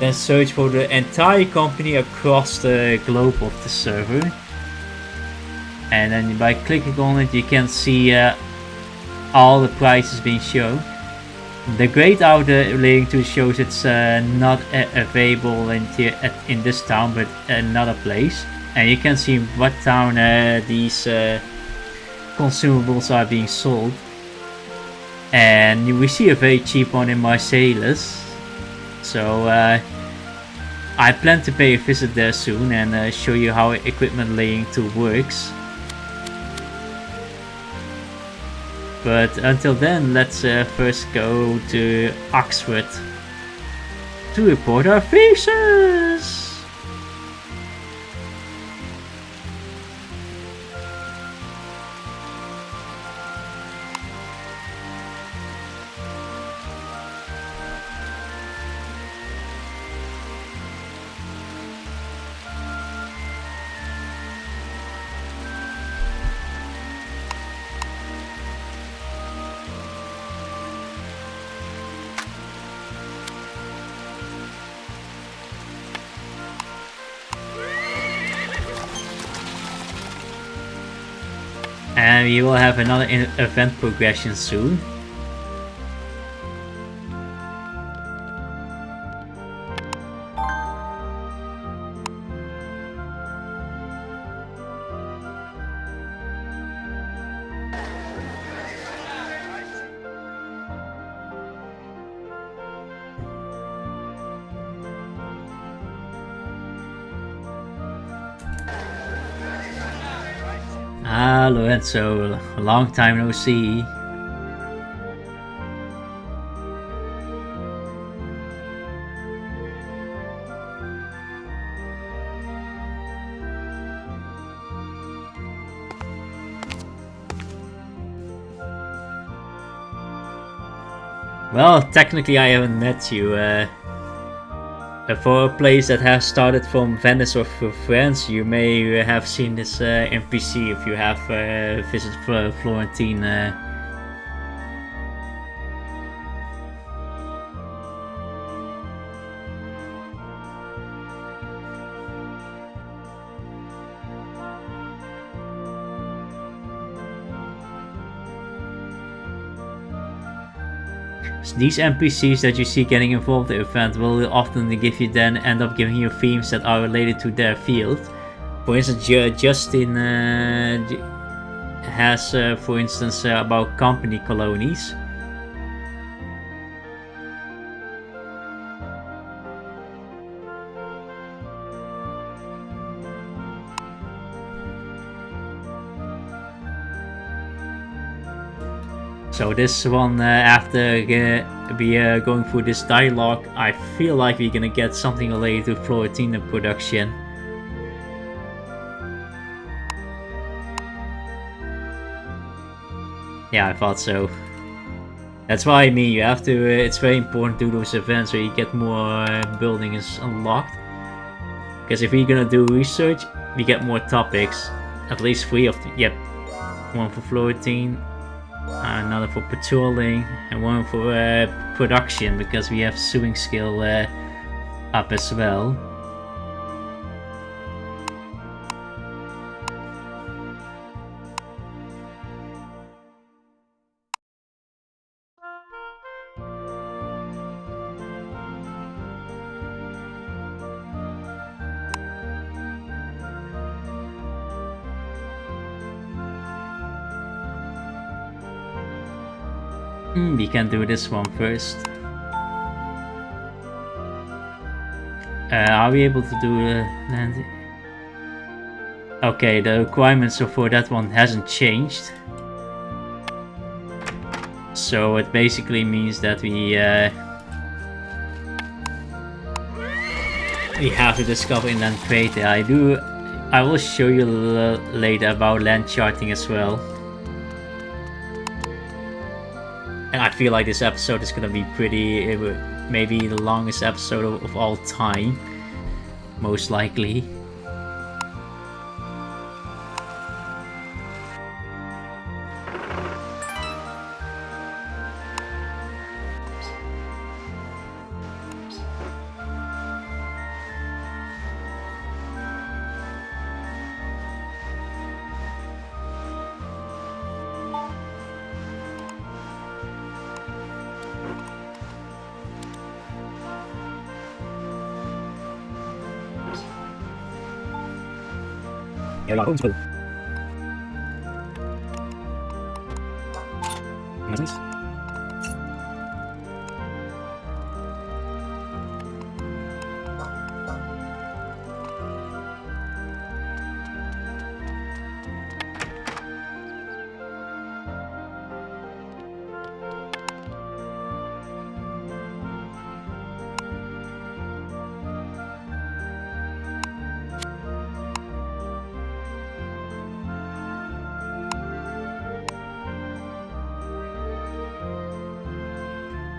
then search for the entire company across the globe of the server. And then by clicking on it, you can see all the prices being shown. The great outer layering tool shows it's not available in this town, but another place. And you can see what town these consumables are being sold. And we see a very cheap one in Marseilles. So I plan to pay a visit there soon and show you how equipment layering tool works. But until then, let's first go to Oxford to report our faces! And we will have another event progression soon. Ah, Lorenzo, a long time no see. Well, technically I haven't met you. For a place that has started from Venice or from France, you may have seen this NPC if you have visited Florentine. These NPCs that you see getting involved in the event will often give you then end up giving you themes that are related to their field. For instance, Justin has, for instance, about company colonies. So this one, after we are going through this dialogue, I feel like we're gonna get something related to Florentine production. Yeah, I thought so. That's why I mean, you have to. It's very important to do those events where you get more buildings unlocked. Because if we're gonna do research, we get more topics. At least 3 of them. Yep, one for Florentine. Another for patrolling, and one for production, because we have sewing skill up as well. We can do this one first. Are we able to do landing? Okay, the requirements for that one hasn't changed. So it basically means that we have to discover inland Mercator. I will show you later about land charting as well. And I feel like this episode is gonna be pretty, maybe the longest episode of all time, most likely.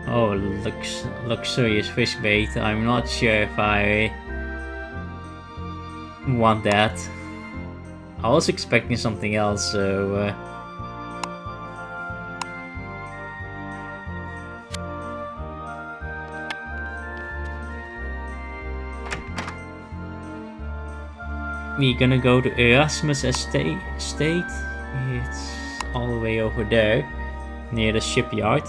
Oh, luxurious fish bait. I'm not sure if I want that. I was expecting something else, so... We're gonna go to Erasmus Estate. It's all the way over there, near the shipyard.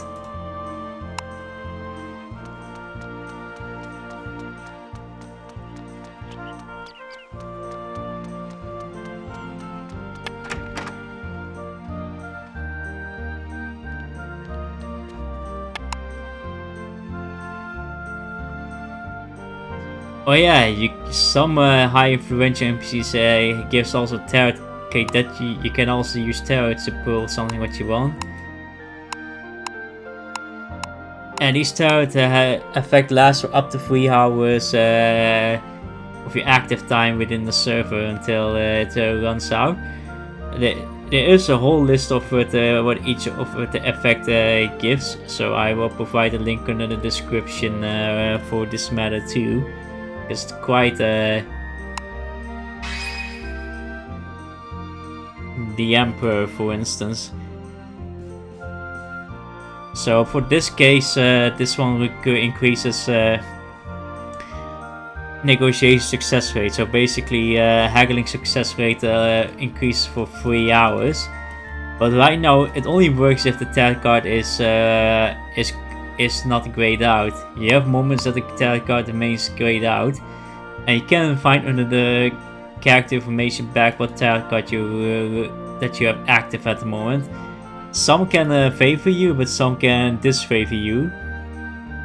Oh yeah, some high influential NPCs gives also tarot. Okay, that you can also use tarot to pull something what you want. And these tarot effect lasts for up to 3 hours of your active time within the server until it runs out. There is a whole list of what each of the effect gives, so I will provide a link under the description for this matter too. It's quite the Emperor, for instance. So for this case, this one increases negotiation success rate. So basically, haggling success rate increases for 3 hours. But right now, it only works if the tarot card is not grayed out. You have moments that the tarot card remains grayed out, and you can find under the character information back what tarot card that you have active at the moment. Some can favor you, but some can disfavor you,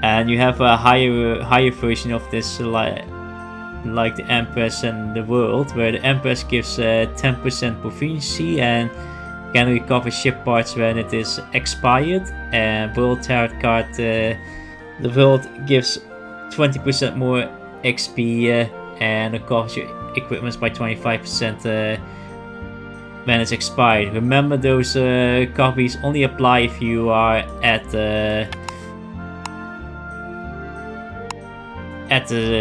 and you have a higher version of this, like the Empress and the World, where the Empress gives 10% proficiency and can recover ship parts when it is expired, and World Tarot card, the World gives 20% more XP and recovers your equipment by 25% when it's expired. Remember, those copies only apply if you are at the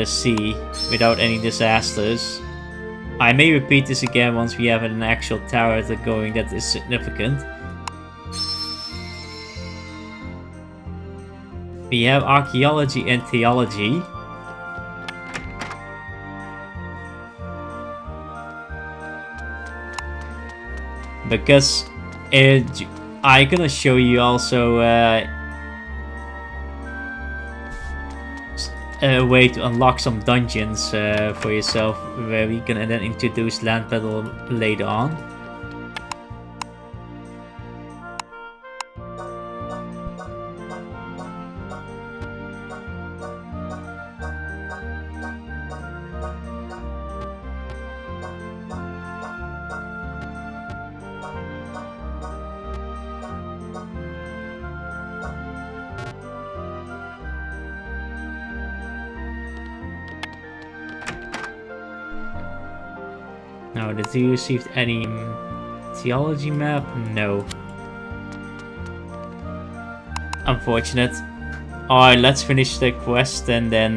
sea without any disasters. I may repeat this again once we have an actual tower going that is significant. We have archaeology and theology. Because I'm gonna show you also a way to unlock some dungeons for yourself, where we can then introduce land battle later on. Now, did you receive any theology map? No. Unfortunate. Alright, let's finish the quest and then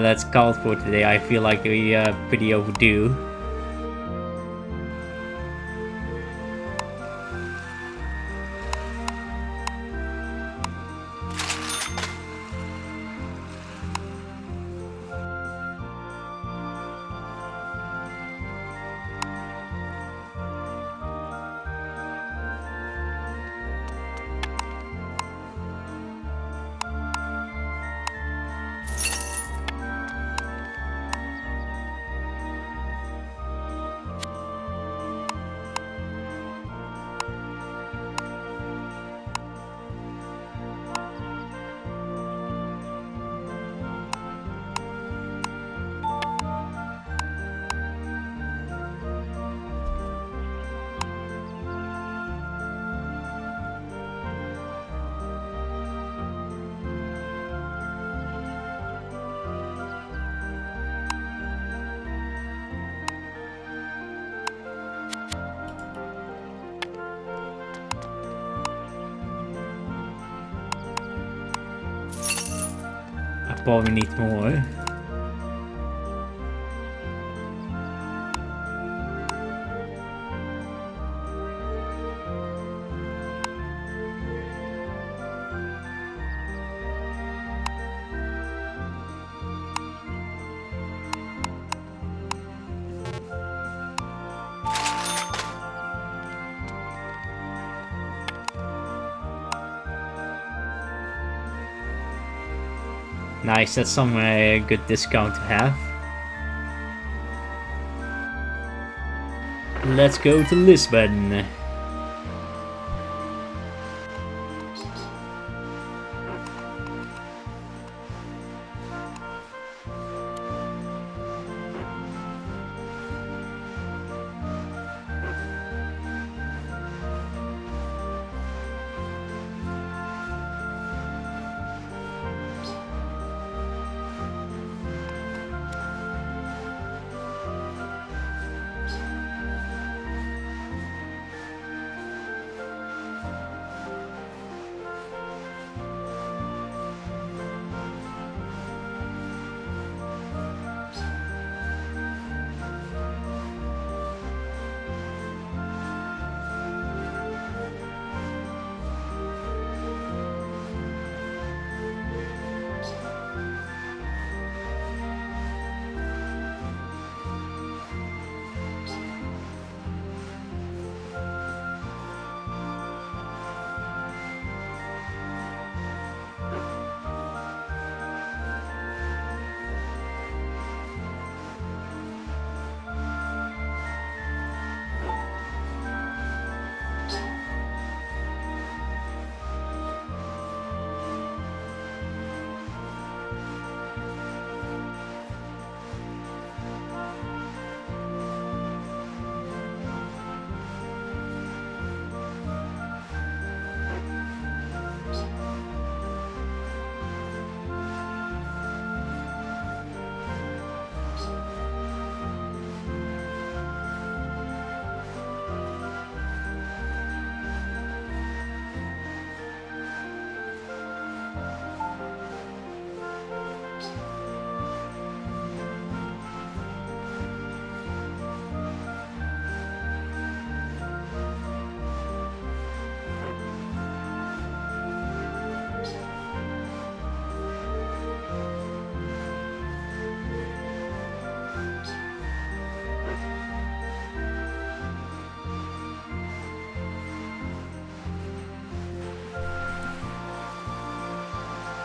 let's call it for today. I feel like we are pretty overdue. I probably need more. Nice, that's some good discount to have. Let's go to Lisbon.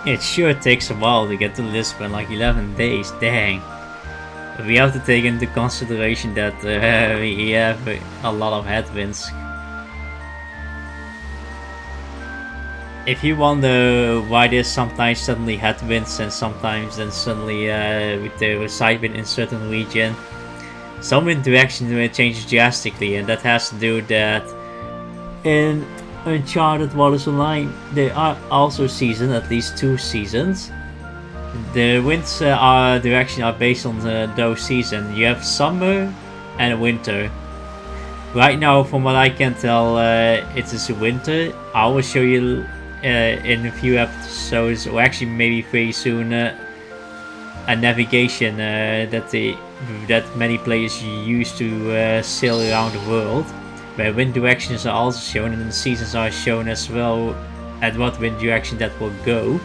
It sure takes a while to get to Lisbon, like 11 days, dang. But we have to take into consideration that we have a lot of headwinds. If you wonder why there's sometimes suddenly headwinds and sometimes then suddenly with the side wind in certain region, some wind direction changes drastically, and that has to do with that in Uncharted Waters Online there are also seasons, at least 2 seasons. The winds direction are based on those seasons. You have summer, and winter. Right now, from what I can tell, it is winter. I will show you in a few episodes, or actually maybe very soon, a navigation that many players use to sail around the world, where wind directions are also shown and the seasons are shown as well, at what wind direction that will go.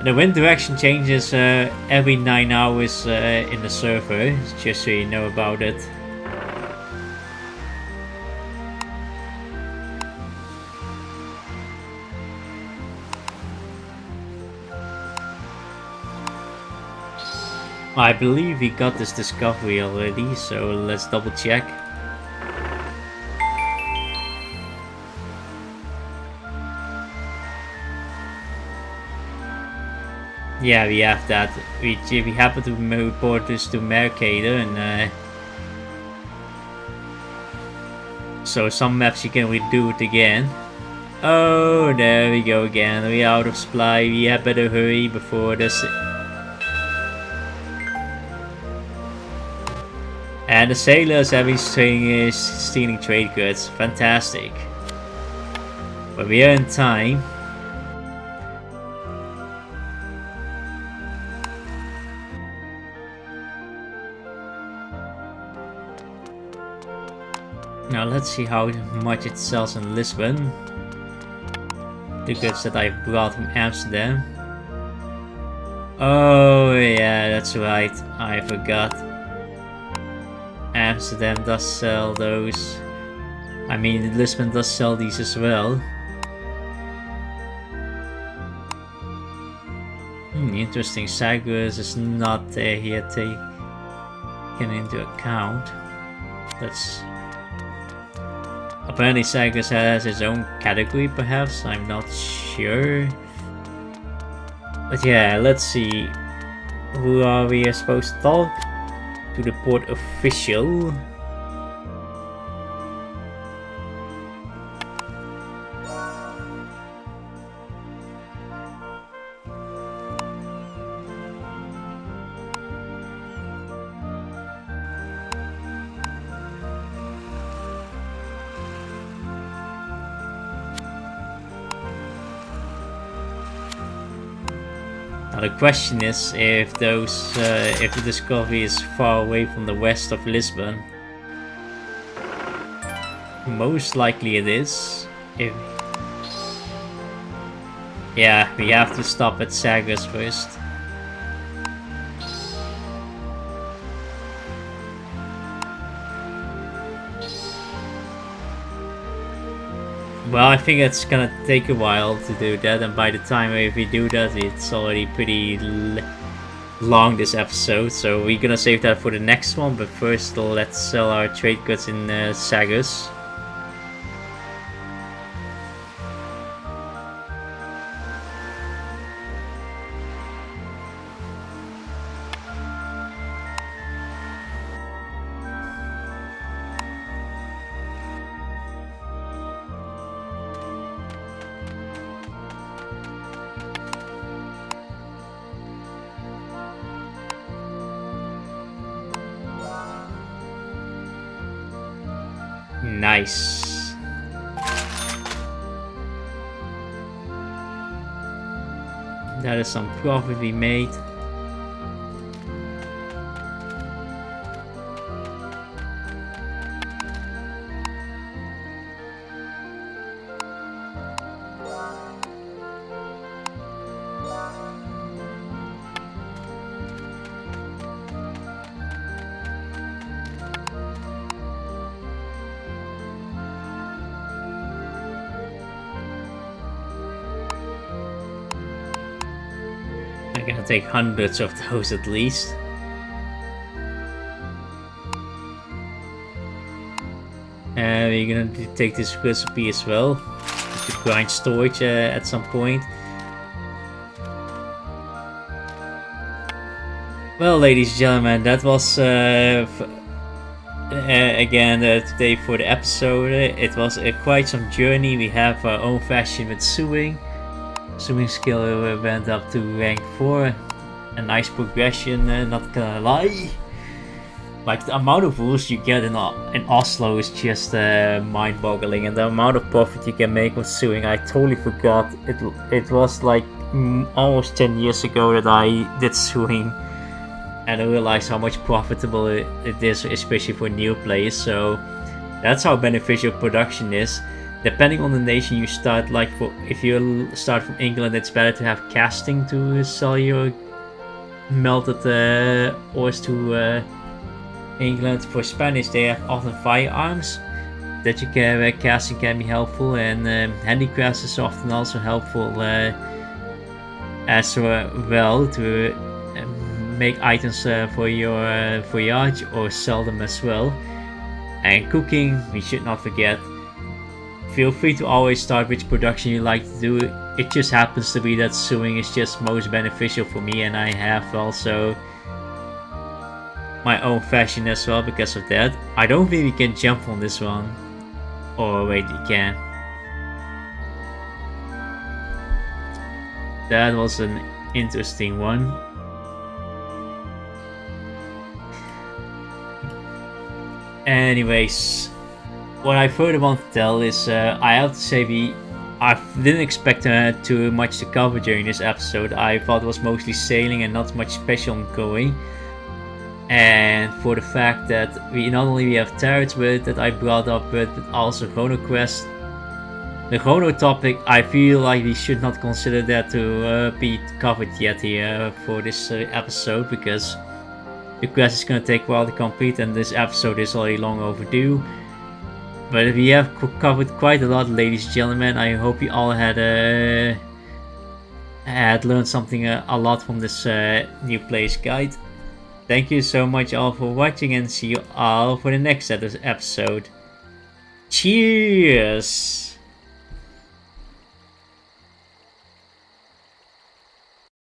The wind direction changes every 9 hours in the server, just so you know about it. I believe we got this discovery already, so let's double check. Yeah, we have that. We happen to report this to Mercator, and so some maps you can redo it again. Oh, there we go again. We're out of supply. We had better hurry before this. And the sailors have been stealing trade goods. Fantastic. But we are in time. Now let's see how much it sells in Lisbon. The goods that I brought from Amsterdam. Oh yeah, that's right. I forgot. Amsterdam does sell those. I mean, Lisbon does sell these as well. Interesting. Sagres is not here taken into account. That's apparently Sagres has its own category, perhaps. I'm not sure. But yeah, let's see. Who are we supposed to talk? To the port official. Now the question is if if the discovery is far away from the west of Lisbon. Most likely it is. Yeah, we have to stop at Sagres first. Well, I think it's gonna take a while to do that, and by the time if we do that, it's already pretty long, this episode, so we're gonna save that for the next one. But first, let's sell our trade goods in Sagres. Nice. That is some profit we made. I'm gonna take hundreds of those at least. We're gonna take this recipe as well to grind storage at some point. Well, ladies and gentlemen, that was again today for the episode. It was quite some journey. We have our own fashion with sewing. Sewing skill went up to rank 4. A nice progression, not gonna lie. like the amount of rules you get in Oslo is just mind-boggling, and the amount of profit you can make with sewing, I totally forgot. It was like almost 10 years ago that I did sewing, and I realized how much profitable it is, especially for new players. So that's how beneficial production is. Depending on the nation you start, like if you start from England, it's better to have casting to sell your melted ores to England. For Spanish, they have often firearms that you can casting can be helpful, and handicrafts is often also helpful as well to make items for your voyage or sell them as well. And cooking, we should not forget. Feel free to always start which production you like to do. It just happens to be that sewing is just most beneficial for me, and I have also my own fashion as well because of that. I don't think we can jump on this one. Or wait, we can. That was an interesting one. Anyways, what I further want to tell is I have to say I didn't expect too much to cover during this episode. I thought it was mostly sailing and not much special ongoing. And for the fact that we not only have turrets with that I brought up with, but also Chrono Quest. The Chrono topic, I feel like we should not consider that to be covered yet here for this episode, because the quest is going to take a while to complete and this episode is already long overdue. But we have covered quite a lot, ladies and gentlemen. I hope you all had learned something a lot from this new player's guide. Thank you so much all for watching, and see you all for the next episode. Cheers!